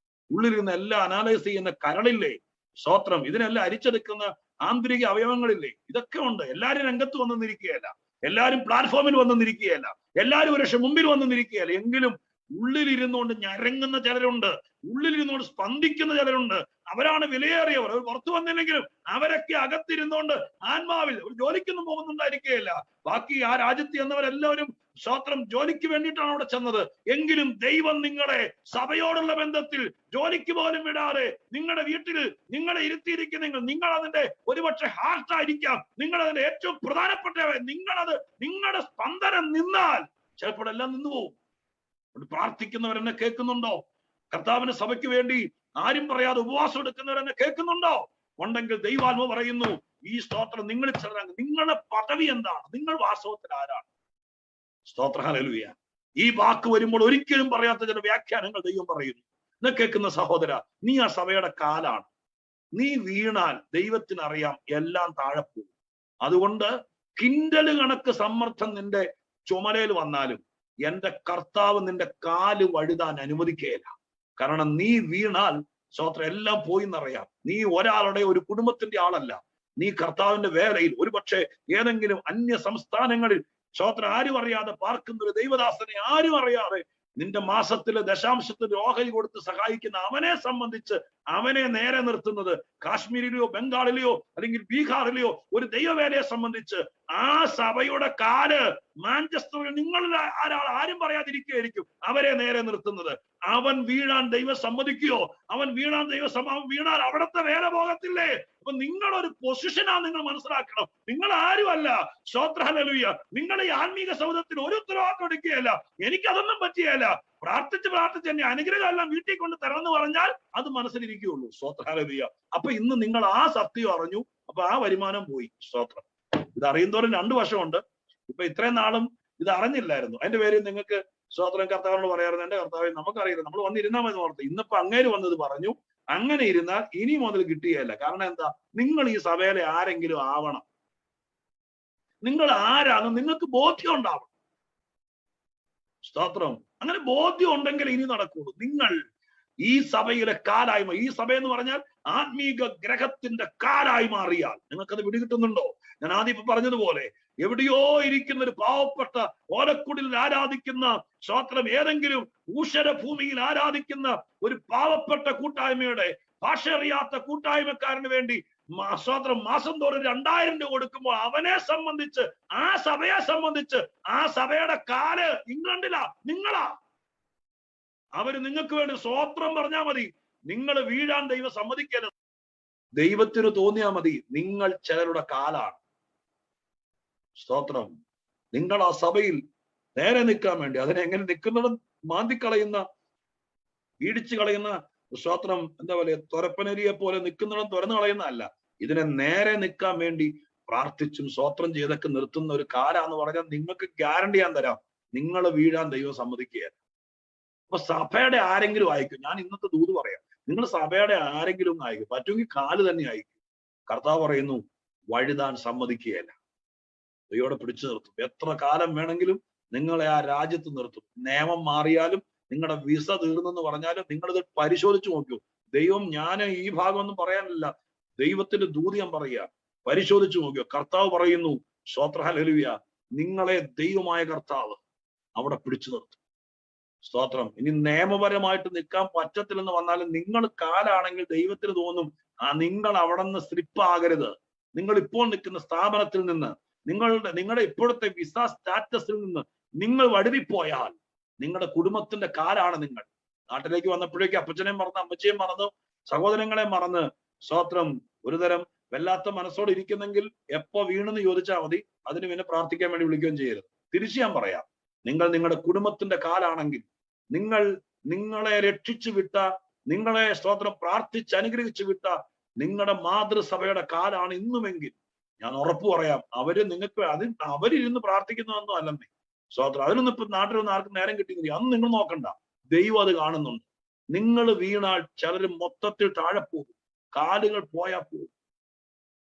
ഉള്ളിലിരുന്ന് എല്ലാം അനാലൈസ് ചെയ്യുന്ന കരളില്ലേ? സ്തോത്രം. ഇതിനെല്ലാം അരിച്ചെടുക്കുന്ന ആന്തരിക അവയവങ്ങളില്ലേ, ഇതൊക്കെ ഉണ്ട്. എല്ലാരും രംഗത്ത് വന്നു നിൽക്കുകയല്ല, എല്ലാരും പ്ലാറ്റ്ഫോമിൽ വന്നു നിൽക്കുകയല്ല, എല്ലാരും ഒരു മുമ്പിൽ വന്നു നിൽക്കുകയല്ല. എങ്കിലും ഉള്ളിലിരുന്നുകൊണ്ട് ഞരങ്ങുന്ന ചിലരുണ്ട്, ഉള്ളിലിരുന്നുകൊണ്ട് സ്പന്ദിക്കുന്ന ചിലരുണ്ട്. അവരാണ് വിലയേറിയവർ. അവർ പുറത്തു വന്നില്ലെങ്കിലും അവരൊക്കെ അകത്തിരുന്നുകൊണ്ട് ആത്മാവിൽ ഒരു ജോലിക്കൊന്നും പോകുന്നുണ്ടായിരിക്കുകയില്ല. ബാക്കി ആ രാജ്യത്ത് ചെന്നവരെല്ലാവരും സ്വത്രം ജോലിക്ക് വേണ്ടിയിട്ടാണ് അവിടെ ചെന്നത്. എങ്കിലും ദൈവം നിങ്ങളെ സഭയോടുള്ള ബന്ധത്തിൽ ജോലിക്ക് പോലും വിടാതെ നിങ്ങളുടെ വീട്ടിൽ നിങ്ങളെ ഇരുത്തിയിരിക്കുന്ന നിങ്ങൾ അതിന്റെ ഒരുപക്ഷെ ഹാർട്ടായിരിക്കാം, നിങ്ങൾ അതിന്റെ ഏറ്റവും പ്രധാനപ്പെട്ടവ, നിങ്ങളുടെ സ്പന്ദനം നിന്നാൽ ചിലപ്പോൾ എല്ലാം നിന്നു പോകും. പ്രാർത്ഥിക്കുന്നവരെന്നെ കേൾക്കുന്നുണ്ടോ? കർത്താവിന്റെ സഭയ്ക്ക് വേണ്ടി ആരും പറയാതെ ഉപവാസം എടുക്കുന്നവരെന്നെ കേൾക്കുന്നുണ്ടോ? ഉണ്ടെങ്കിൽ ദൈവാത്മ പറയുന്നു, ഈ സ്തോത്രം നിങ്ങളിൽ ചിലരാണ്. നിങ്ങളുടെ പദവി എന്താണ്? നിങ്ങൾ വാസ്തവത്തിൽ ആരാണ്? സ്തോത്ര ഹല്ലേലൂയ. ഈ വാക്ക് വരുമ്പോൾ ഒരിക്കലും പറയാത്ത ചില വ്യാഖ്യാനങ്ങൾ ദൈവം പറയുന്നു. എന്നെ കേൾക്കുന്ന സഹോദര, നീ ആ സഭയുടെ കാലാണ്. നീ വീണാൽ ദൈവത്തിന് അറിയാം എല്ലാം താഴെ പോകും. അതുകൊണ്ട് കിൻഡല് കണക്ക് സമ്മർദ്ദം നിന്റെ ചുമലയിൽ വന്നാലും എന്റെ കർത്താവ് നിന്റെ കാല് വഴുതാൻ അനുവദിക്കുകയില്ല. കാരണം നീ വീണാൽ സ്തോത്രം എല്ലാം പോയി എന്നറിയാം. നീ ഒരാളുടെ ഒരു കുടുംബത്തിന്റെ ആളല്ല. നീ കർത്താവിന്റെ വേലയിൽ ഒരുപക്ഷെ ഏതെങ്കിലും അന്യ സംസ്ഥാനങ്ങളിൽ സ്തോത്രം ആരും അറിയാതെ പാർക്കുന്ന ഒരു ദൈവദാസനെ ആരും അറിയാതെ നിന്റെ മാസത്തില് ദശാംശത്തിന് ഓഹരി കൊടുത്ത് സഹായിക്കുന്ന അവനെ സംബന്ധിച്ച് അവനെ നേരെ നിർത്തുന്നത് കാശ്മീരിലെയോ ബംഗാളിലെയോ അല്ലെങ്കിൽ ബീഹാറിലെയോ ഒരു ദൈവവേലയെ സംബന്ധിച്ച് ആ സഭയുടെ കാല് മാഞ്ചസ്റ്ററിൽ നിങ്ങളിൽ ആരും പറയാതിരിക്കുകയായിരിക്കും അവരെ നേരെ നിർത്തുന്നത്. അവൻ വീഴാൻ ദൈവം സമ്മതിക്കുകയോ? അവൻ വീഴാൻ വീണാൽ അവിടുത്തെ വേല പോകത്തില്ലേ? അപ്പൊ നിങ്ങളൊരു പൊസിഷനാണ് നിങ്ങൾ മനസ്സിലാക്കണം. നിങ്ങൾ ആരുമല്ല. സ്തോത്ര ഹല്ലേലൂയ. നിങ്ങൾ ഈ ആത്മീക സൗധത്തിന് ഒരു ഉത്തരവാദിത്വം എടുക്കുകയല്ല. എനിക്കതൊന്നും പറ്റിയല്ല. പ്രാർത്ഥിച്ച് എന്നെ അനുഗ്രഹം എല്ലാം വീട്ടിൽ കൊണ്ട് തരണമെന്ന് പറഞ്ഞാൽ അത് മനസ്സിലിരിക്കുകയുള്ളൂ. സ്തോത്ര ഹല്ലേലൂയ. അപ്പൊ ഇന്ന് നിങ്ങൾ ആ സത്യം അറിഞ്ഞു. അപ്പൊ ആ വരുമാനം പോയി. സ്തോത്രം. ഇത് അറിയുന്നതോറും 2 വർഷമുണ്ട്. ഇപ്പൊ ഇത്രയും നാളും ഇത് അറിഞ്ഞില്ലായിരുന്നു. അതിന്റെ പേര് നിങ്ങൾക്ക് സ്തോത്രം കർത്താവിനോട് പറയാറുണ്ട്, എന്റെ കർത്താവെ നമുക്കറിയില്ല, നമ്മൾ വന്നിരുന്നാൽ മതി ഓർത്ത്. ഇന്നിപ്പോ അങ്ങേര് വന്നത് പറഞ്ഞു, അങ്ങനെ ഇരുന്നാൽ ഇനി മുതൽ കിട്ടുകയല്ല. കാരണം എന്താ? നിങ്ങൾ ഈ സഭയിലെ ആരെങ്കിലും ആവണം. നിങ്ങൾ ആരാന്ന് നിങ്ങൾക്ക് ബോധ്യം ഉണ്ടാവണം. സ്തോത്രം. അങ്ങനെ ബോധ്യം ഉണ്ടെങ്കിൽ ഇനി നടക്കുള്ളൂ. നിങ്ങൾ ഈ സഭയിലെ കാലായി, ഈ സഭ എന്ന് പറഞ്ഞാൽ ആത്മീക ഗ്രഹത്തിന്റെ കാലായി മാറിയാൽ നിങ്ങൾക്കത് പിടികിട്ടുന്നുണ്ടോ? ഞാൻ ആദ്യം ഇപ്പൊ പറഞ്ഞതുപോലെ എവിടെയോ ഇരിക്കുന്ന ഒരു പാവപ്പെട്ട ഓലക്കുടിൽ ആരാധിക്കുന്ന സ്തോത്രം ഏതെങ്കിലും ഊഷര ഭൂമിയിൽ ആരാധിക്കുന്ന ഒരു പാവപ്പെട്ട കൂട്ടായ്മയുടെ ഭാഷ അറിയാത്ത കൂട്ടായ്മക്കാരന് വേണ്ടി സ്തോത്രം മാസം തോറും 2000 രൂപ കൊടുക്കുമ്പോൾ അവനെ സംബന്ധിച്ച് ആ സഭയെ സംബന്ധിച്ച് ആ സഭയുടെ കാല് ഇംഗ്ലണ്ടിലാ, നിങ്ങളാ. അവര് നിങ്ങൾക്ക് വേണ്ടി സ്തോത്രം പറഞ്ഞാൽ മതി. നിങ്ങൾ വീഴാൻ ദൈവം സമ്മതിക്കരുത്. ദൈവത്തിന് തോന്നിയാൽ മതി നിങ്ങൾ ചിലരുടെ കാലാണ്. സ്തോത്രം. നിങ്ങൾ ആ സഭയിൽ നേരെ നിൽക്കാൻ വേണ്ടി അതിനെങ്ങനെ നിൽക്കുന്നിടം മാന്തിക്കളയുന്ന ഇടിച്ചു കളയുന്ന സ്തോത്രം എന്താ പറയുക, തുരപ്പനരിയെ പോലെ നിൽക്കുന്നിടം തുറന്നു കളയുന്ന അല്ല. ഇതിനെ നേരെ നിൽക്കാൻ വേണ്ടി പ്രാർത്ഥിച്ചും സ്തോത്രം ചെയ്തൊക്കെ നിർത്തുന്ന ഒരു കാലാന്ന് പറഞ്ഞാൽ നിങ്ങൾക്ക് ഗ്യാരണ്ടി ഞാൻ തരാം, നിങ്ങൾ വീഴാൻ ദൈവം സമ്മതിക്കുകയല്ല. അപ്പൊ സഭയുടെ ആരെങ്കിലും അയക്കും. ഞാൻ ഇന്നത്തെ ദൂത് പറയാം, നിങ്ങൾ സഭയുടെ ആരെങ്കിലും ഒന്ന് അയക്കും, പറ്റുമെങ്കിൽ കാല് തന്നെ അയക്കും. കർത്താവ് പറയുന്നു വഴുതാൻ സമ്മതിക്കുകയല്ല. ദൈവോടെ പിടിച്ചു നിർത്തും. എത്ര കാലം വേണമെങ്കിലും നിങ്ങളെ ആ രാജ്യത്ത് നിർത്തും. നിയമം മാറിയാലും നിങ്ങളുടെ വിസ തീർന്നെന്ന് പറഞ്ഞാലും നിങ്ങളിത് പരിശോധിച്ചു നോക്കൂ. ദൈവം, ഞാൻ ഈ ഭാഗമൊന്നും പറയാനില്ല, ദൈവത്തിന്റെ ദൂത് ഞാൻ പറയുക, പരിശോധിച്ചു നോക്കിയോ. കർത്താവ് പറയുന്നു സ്തോത്ര ഹല്ലേലൂയ, നിങ്ങളെ ദൈവമായ കർത്താവ് അവിടെ പിടിച്ചു നിർത്തും. സ്തോത്രം. ഇനി നിയമപരമായിട്ട് നിൽക്കാൻ പറ്റത്തില്ലെന്ന് വന്നാലും നിങ്ങൾ കാലാണെങ്കിൽ ദൈവത്തിന് തോന്നും നിങ്ങൾ അവിടെ നിന്ന് സ്ലിപ്പാകരുത്. നിങ്ങൾ ഇപ്പോൾ നിൽക്കുന്ന സ്ഥാപനത്തിൽ നിന്ന്, നിങ്ങളുടെ ഇപ്പോഴത്തെ വിസ സ്റ്റാറ്റസിൽ നിന്ന് നിങ്ങൾ വഴുതിപ്പോയാൽ നിങ്ങളുടെ കുടുംബത്തിന്റെ കാലാണ് നിങ്ങൾ. നാട്ടിലേക്ക് വന്നപ്പോഴേക്കും അപ്പച്ചനെയും മറന്ന് അമ്മച്ചയും മറന്ന് സഹോദരങ്ങളെ മറന്ന് സ്തോത്രം ഒരുതരം വല്ലാത്ത മനസ്സോടെ ഇരിക്കുന്നെങ്കിൽ എപ്പോ വീണെന്ന് ചോദിച്ചാൽ മതി. അതിന് പിന്നെ പ്രാർത്ഥിക്കാൻ വേണ്ടി വിളിക്കുകയും ചെയ്യരുത്. തിരിച്ചു ഞാൻ പറയാം, നിങ്ങൾ നിങ്ങളുടെ കുടുംബത്തിന്റെ കാലാണെങ്കിൽ, നിങ്ങളെ രക്ഷിച്ചു വിട്ട, നിങ്ങളെ സ്തോത്രം പ്രാർത്ഥിച്ച് അനുഗ്രഹിച്ചു വിട്ട നിങ്ങളുടെ മാതൃസഭയുടെ കാലാണ് ഇന്നുമെങ്കിൽ ഞാൻ ഉറപ്പു പറയാം, നിങ്ങൾക്ക് അവരിരുന്ന് പ്രാർത്ഥിക്കുന്നതൊന്നും അല്ലെന്നേ. സ്തോത്രം. അതിനൊന്നും ഇപ്പൊ നാട്ടിലൊന്നും ആർക്കും നേരം കിട്ടിയില്ല. അന്ന് നിങ്ങൾ നോക്കണ്ട, ദൈവം അത് കാണുന്നുണ്ട്. നിങ്ങൾ വീണാൽ ചിലര് മൊത്തത്തിൽ താഴെ പോകും, കാലുകൾ പോയാൽ പോകും.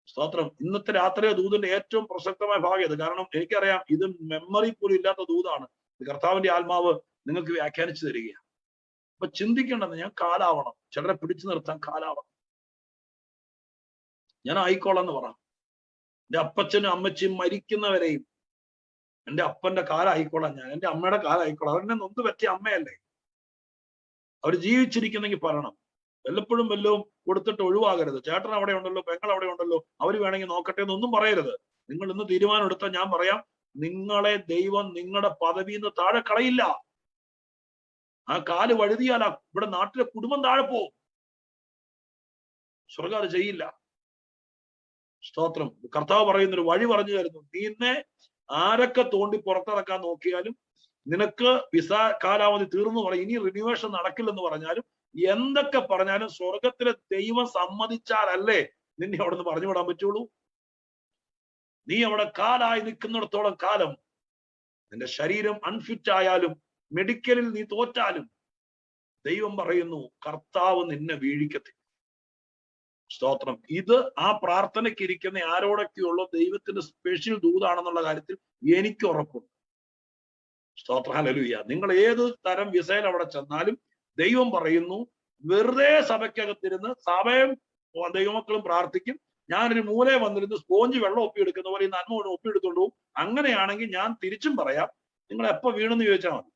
സ്തോത്രം. ഇന്നത്തെ രാത്രിയിലെ ദൂതിന്റെ ഏറ്റവും പ്രസക്തമായ ഭാഗം ഇത്. കാരണം എനിക്കറിയാം ഇത് മെമ്മറി പോലും ഇല്ലാത്ത ദൂതാണ്. കർത്താവിന്റെ ആത്മാവ് നിങ്ങൾക്ക് വ്യാഖ്യാനിച്ചു തരികയാണ്. അപ്പൊ ചിന്തിക്കേണ്ടത്, ഞാൻ കാലാവണം, ചിലരെ പിടിച്ചു നിർത്താൻ കാലാവണം. ഞാൻ ആയിക്കോളാന്ന് പറ. എന്റെ അപ്പച്ചനും അമ്മച്ചിയും മരിക്കുന്നവരെയും എന്റെ അപ്പന്റെ കാലായിക്കോളാം, ഞാൻ എന്റെ അമ്മയുടെ കാലായിക്കോളാം. അവരെന്നെ നൊന്ത് പറ്റിയ അമ്മയല്ലേ, അവർ ജീവിച്ചിരിക്കുന്നെങ്കിൽ പറയണം. വല്ലപ്പോഴും വല്ലതും കൊടുത്തിട്ട് ഒഴിവാകരുത്. ചേട്ടൻ അവിടെ ഉണ്ടല്ലോ, പെങ്ങൾ അവിടെ ഉണ്ടല്ലോ, അവർ വേണമെങ്കിൽ നോക്കട്ടെ എന്നൊന്നും പറയരുത്. നിങ്ങൾ ഇന്ന് തീരുമാനം എടുത്താൽ ഞാൻ പറയാം, നിങ്ങളെ ദൈവം നിങ്ങളുടെ പദവിയിൽ നിന്ന് താഴെ കളയില്ല. ആ കാല് വഴുതിയാൽ ഇവിടെ നാട്ടിലെ കുടുംബം താഴെ പോവും. സ്വർഗം അത് ചെയ്യില്ല. സ്തോത്രം. കർത്താവ് പറയുന്നൊരു വഴി പറഞ്ഞു തരുന്നു. നിന്നെ ആരൊക്കെ തോണ്ടി പുറത്തിറക്കാൻ നോക്കിയാലും, നിനക്ക് വിസ കാലാവധി തീർന്നു പറയും, ഇനി റിന്യൂവേഷൻ നടക്കില്ലെന്ന് പറഞ്ഞാലും, എന്തൊക്കെ പറഞ്ഞാലും സ്വർഗത്തിലെ ദൈവം സമ്മതിച്ചാലല്ലേ നിന്നെ അവിടെ നിന്ന് പറഞ്ഞു വിടാൻ പറ്റുള്ളൂ. നീ അവിടെ കാലായി നിൽക്കുന്നിടത്തോളം കാലം നിന്റെ ശരീരം അൺഫിറ്റ് ആയാലും മെഡിക്കലിൽ നീ തോറ്റാലും ദൈവം പറയുന്നു കർത്താവ് നിന്നെ വീഴിക്കത്തില്ല. സ്തോത്രം. ഇത് ആ പ്രാർത്ഥനയ്ക്ക് ഇരിക്കുന്ന ആരോടൊക്കെയുള്ള ദൈവത്തിന്റെ സ്പെഷ്യൽ ദൂതാണെന്നുള്ള കാര്യത്തിൽ എനിക്ക് ഉറപ്പുണ്ട്. സ്തോത്രം. ഹല്ലേലൂയ. നിങ്ങൾ ഏത് തരം വിസയിൽ അവിടെ ചെന്നാലും ദൈവം പറയുന്നു, വെറുതെ സഭയ്ക്കകത്തിരുന്ന് സഭയും ദൈവമക്കളും പ്രാർത്ഥിക്കും, ഞാനൊരു മൂലയെ വന്നിരുന്ന് സ്പോഞ്ച് വെള്ളം ഒപ്പിയെടുക്കുന്ന പോലെ ഈ നന്മ കൊണ്ട് ഒപ്പിയെടുത്തോണ്ട് പോകും. അങ്ങനെയാണെങ്കിൽ ഞാൻ തിരിച്ചും പറയാം, നിങ്ങൾ എപ്പോ വീണെന്ന് ചോദിച്ചാൽ മതി.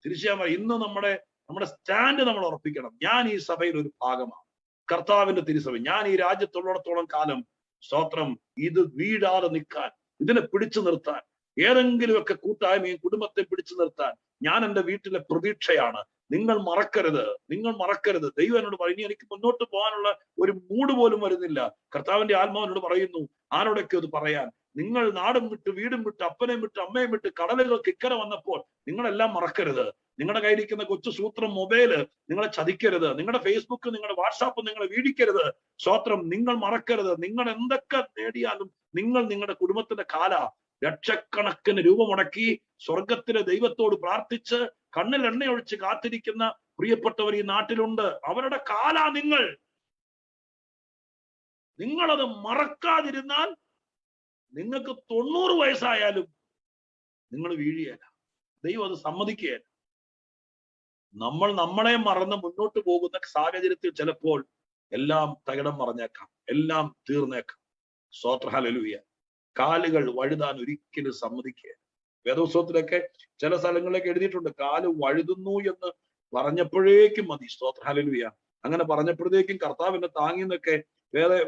തിരിച്ചു ഞാൻ പറയാം, ഇന്ന് നമ്മുടെ സ്റ്റാൻഡ് നമ്മൾ ഉറപ്പിക്കണം. ഞാൻ ഈ സഭയിൽ ഒരു ഭാഗമാണ്, കർത്താവിന്റെ തിരുസഭ. ഞാൻ ഈ രാജ്യത്തുള്ളിടത്തോളം കാലം, സ്തോത്രം, ഇത് വീഴാതെ നിൽക്കാൻ, ഇതിനെ പിടിച്ചു നിർത്താൻ, ഏതെങ്കിലുമൊക്കെ കൂട്ടായ്മയും കുടുംബത്തെ പിടിച്ചു നിർത്താൻ ഞാൻ എൻ്റെ വീട്ടിലെ പ്രതീക്ഷയാണ്. നിങ്ങൾ മറക്കരുത്, നിങ്ങൾ മറക്കരുത്. ദൈവം എന്നോട് പറയും, ഇനി എനിക്ക് മുന്നോട്ട് പോകാനുള്ള ഒരു മൂഡ് പോലും വരുന്നില്ല. കർത്താവിന്റെ ആത്മാവിനോട് പറയുന്നു, ആരോടൊക്കെ അത് പറയാൻ. നിങ്ങൾ നാടും വിട്ട് വീടും വിട്ട് അപ്പനെയും വിട്ട് അമ്മയും വിട്ട് കടലുകൾക്ക് ഇക്കരെ വന്നപ്പോൾ നിങ്ങളെല്ലാം മറക്കരുത്. നിങ്ങളുടെ കയ്യിരിക്കുന്ന കൊച്ചു സൂത്രം മൊബൈല് നിങ്ങളെ ചതിക്കരുത്. നിങ്ങളുടെ ഫേസ്ബുക്ക്, നിങ്ങളുടെ വാട്സാപ്പ് നിങ്ങളെ വീഴിക്കരുത്. സ്തോത്രം. നിങ്ങൾ മറക്കരുത്. നിങ്ങൾ എന്തൊക്കെ നേടിയാലും നിങ്ങൾ നിങ്ങളുടെ കുടുംബത്തിന്റെ കാല ലക്ഷക്കണക്കിന് രൂപ മുടക്കി സ്വർഗത്തിലെ ദൈവത്തോട് പ്രാർത്ഥിച്ച് കണ്ണിൽ എണ്ണയൊഴിച്ച് കാത്തിരിക്കുന്ന പ്രിയപ്പെട്ടവർ ഈ നാട്ടിലുണ്ട്. അവരുടെ കാല നിങ്ങളത് മറക്കാതിരുന്നാൽ നിങ്ങൾക്ക് 90 വയസ്സായാലും നിങ്ങൾ വീഴുകയില്ല. ദൈവം അത് സമ്മതിക്കുകയില്ല. നമ്മൾ നമ്മളെ മറന്ന് മുന്നോട്ട് പോകുന്ന സാഹചര്യത്തിൽ ചിലപ്പോൾ എല്ലാം തകിടം മറിഞ്ഞേക്കാം, എല്ലാം തീർന്നേക്കാം. സ്തോത്രം. ഹല്ലേലൂയ. കാലുകൾ വഴുതാൻ ഒരിക്കലും സമ്മതിക്കുക. വേദപുസ്തകത്തിലൊക്കെ ചില സ്ഥലങ്ങളിലേക്ക് എഴുതിയിട്ടുണ്ട്, കാല് വഴുതുന്നു എന്ന് പറഞ്ഞപ്പോഴേക്കും മതി. സ്തോത്രം. ഹല്ലേലൂയ. അങ്ങനെ പറഞ്ഞപ്പോഴത്തേക്കും കർത്താവ് എന്നെ താങ്ങി എന്നൊക്കെ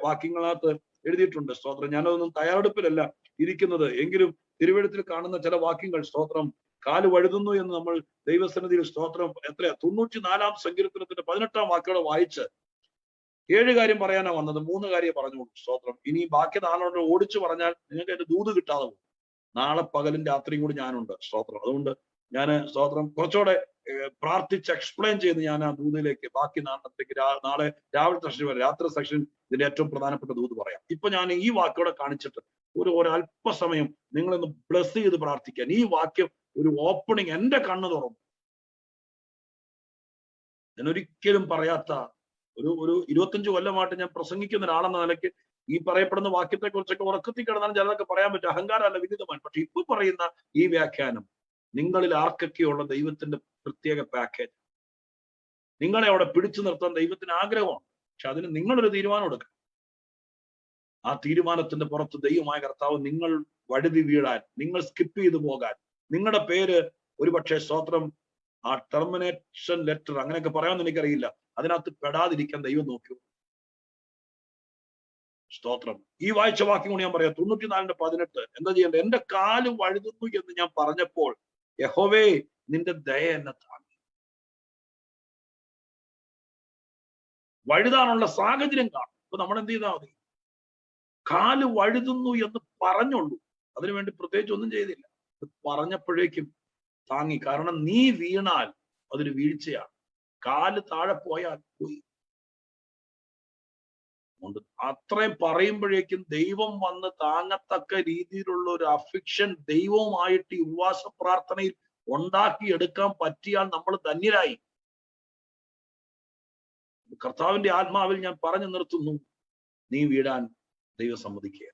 വാക്യങ്ങളകത്ത് എഴുതിയിട്ടുണ്ട്. സ്തോത്രം. ഞാനതൊന്നും തയ്യാറെടുപ്പിലല്ല ഇരിക്കുന്നത്, എങ്കിലും തിരുവെഴുത്തിൽ കാണുന്ന ചില വാക്യങ്ങൾ, സ്തോത്രം, കാല് വഴുതുന്നു എന്ന് നമ്മൾ ദൈവസന്നിധിയിൽ, സ്തോത്രം, 94 സങ്കീർത്തനത്തിന്റെ 18 വാക്കുകൾ വായിച്ച് 7 കാര്യം പറയാനാ വന്നത്. 3 കാര്യം പറഞ്ഞോളൂ. സ്തോത്രം. ഇനി ബാക്കി 4 ഓടിച്ചു പറഞ്ഞാൽ നിങ്ങൾക്ക് എന്റെ ദൂത് കിട്ടാതെ പോകും. നാളെ പകലും രാത്രിയും കൂടി ഞാനുണ്ട്. സ്തോത്രം. അതുകൊണ്ട് ഞാൻ, സ്തോത്രം, കുറച്ചുകൂടെ പ്രാർത്ഥിച്ച് എക്സ്പ്ലെയിൻ ചെയ്ത് ഞാൻ ആ ദൂതിലേക്ക് ബാക്കി നാളെ രാവിലത്തെ സെക്ഷൻ വരെ, രാത്രി സെക്ഷൻ ഇതിന്റെ ഏറ്റവും പ്രധാനപ്പെട്ട ദൂത് പറയാം. ഇപ്പൊ ഞാൻ ഈ വാക്കോടെ കാണിച്ചിട്ട് ഒരു അല്പസമയം നിങ്ങളൊന്ന് ബ്ലസ് ചെയ്ത് പ്രാർത്ഥിക്കാൻ. ഈ വാക്യം ഒരു ഓപ്പണിങ്, എന്റെ കണ്ണ് തുറന്നു. ഞാൻ ഒരിക്കലും പറയാത്ത ഒരു 25 കൊല്ലമായിട്ട് ഞാൻ പ്രസംഗിക്കുന്ന ഒരാളെന്ന നിലയ്ക്ക് ഈ പറയപ്പെടുന്ന വാക്യത്തെ കുറിച്ചൊക്കെ ഉറക്കത്തിൽ കിടന്നാലും ചിലതൊക്കെ പറയാൻ പറ്റും. അഹങ്കാരമല്ല, വിദിതമാണ്. പക്ഷെ ഇപ്പൊ പറയുന്ന ഈ വ്യാഖ്യാനം നിങ്ങളിൽ ആർക്കൊക്കെയുള്ള ദൈവത്തിന്റെ പ്രത്യേക പാക്കേജ്. നിങ്ങളെ അവിടെ പിടിച്ചു നിർത്താൻ ദൈവത്തിന് ആഗ്രഹമാണ്. പക്ഷെ അതിന് നിങ്ങളൊരു തീരുമാനം എടുക്കണം. ആ തീരുമാനത്തിന്റെ പുറത്ത് ദൈവമായ കർത്താവ് നിങ്ങൾ വഴുതി വീഴാൻ, നിങ്ങൾ സ്കിപ്പ് ചെയ്തു പോകാൻ, നിങ്ങളുടെ പേര് ഒരുപക്ഷെ, സ്തോത്രം, ആ ടെർമിനേഷൻ ലെറ്റർ അങ്ങനെയൊക്കെ പറയാമെന്ന് എനിക്കറിയില്ല, അതിനകത്ത് പെടാതിരിക്കാൻ ദൈവം നോക്കൂ. സ്തോത്രം. ഈ വായിച്ച വാക്യം കൊണ്ട് ഞാൻ പറയാം. 94:18 എന്താ ചെയ്യേണ്ടത്? എന്റെ കാല് വഴുതുന്നു എന്ന് ഞാൻ പറഞ്ഞപ്പോൾ യഹോവേ നിന്റെ ദയ എന്നെ താങ്ങി. വഴുതാനുള്ള സാഹചര്യം കാണും. ഇപ്പൊ നമ്മൾ എന്ത് ചെയ്താൽ മതി? കാല് വഴുതുന്നു എന്ന് പറഞ്ഞുള്ളൂ, അതിനുവേണ്ടി പ്രത്യേകിച്ച് ഒന്നും ചെയ്തില്ല. പറഞ്ഞപ്പോഴേക്കും താങ്ങി. കാരണം നീ വീണാൽ അതൊരു വീഴ്ചയാണ്. കാല് താഴെ പോയാൽ പോയി. അത്രയും പറയുമ്പോഴേക്കും ദൈവം വന്ന് താങ്ങത്തക്ക രീതിയിലുള്ള ഒരു അഫിക്ഷൻ ദൈവവുമായിട്ട് ഈ ഉപവാസ പ്രാർത്ഥനയിൽ ഉണ്ടാക്കിയെടുക്കാൻ പറ്റിയാൽ നമ്മൾ ധന്യരായി. കർത്താവിന്റെ ആത്മാവിൽ ഞാൻ പറഞ്ഞു നിർത്തുന്നു, നീ വീഴാൻ ദൈവം സമ്മതിക്കുക.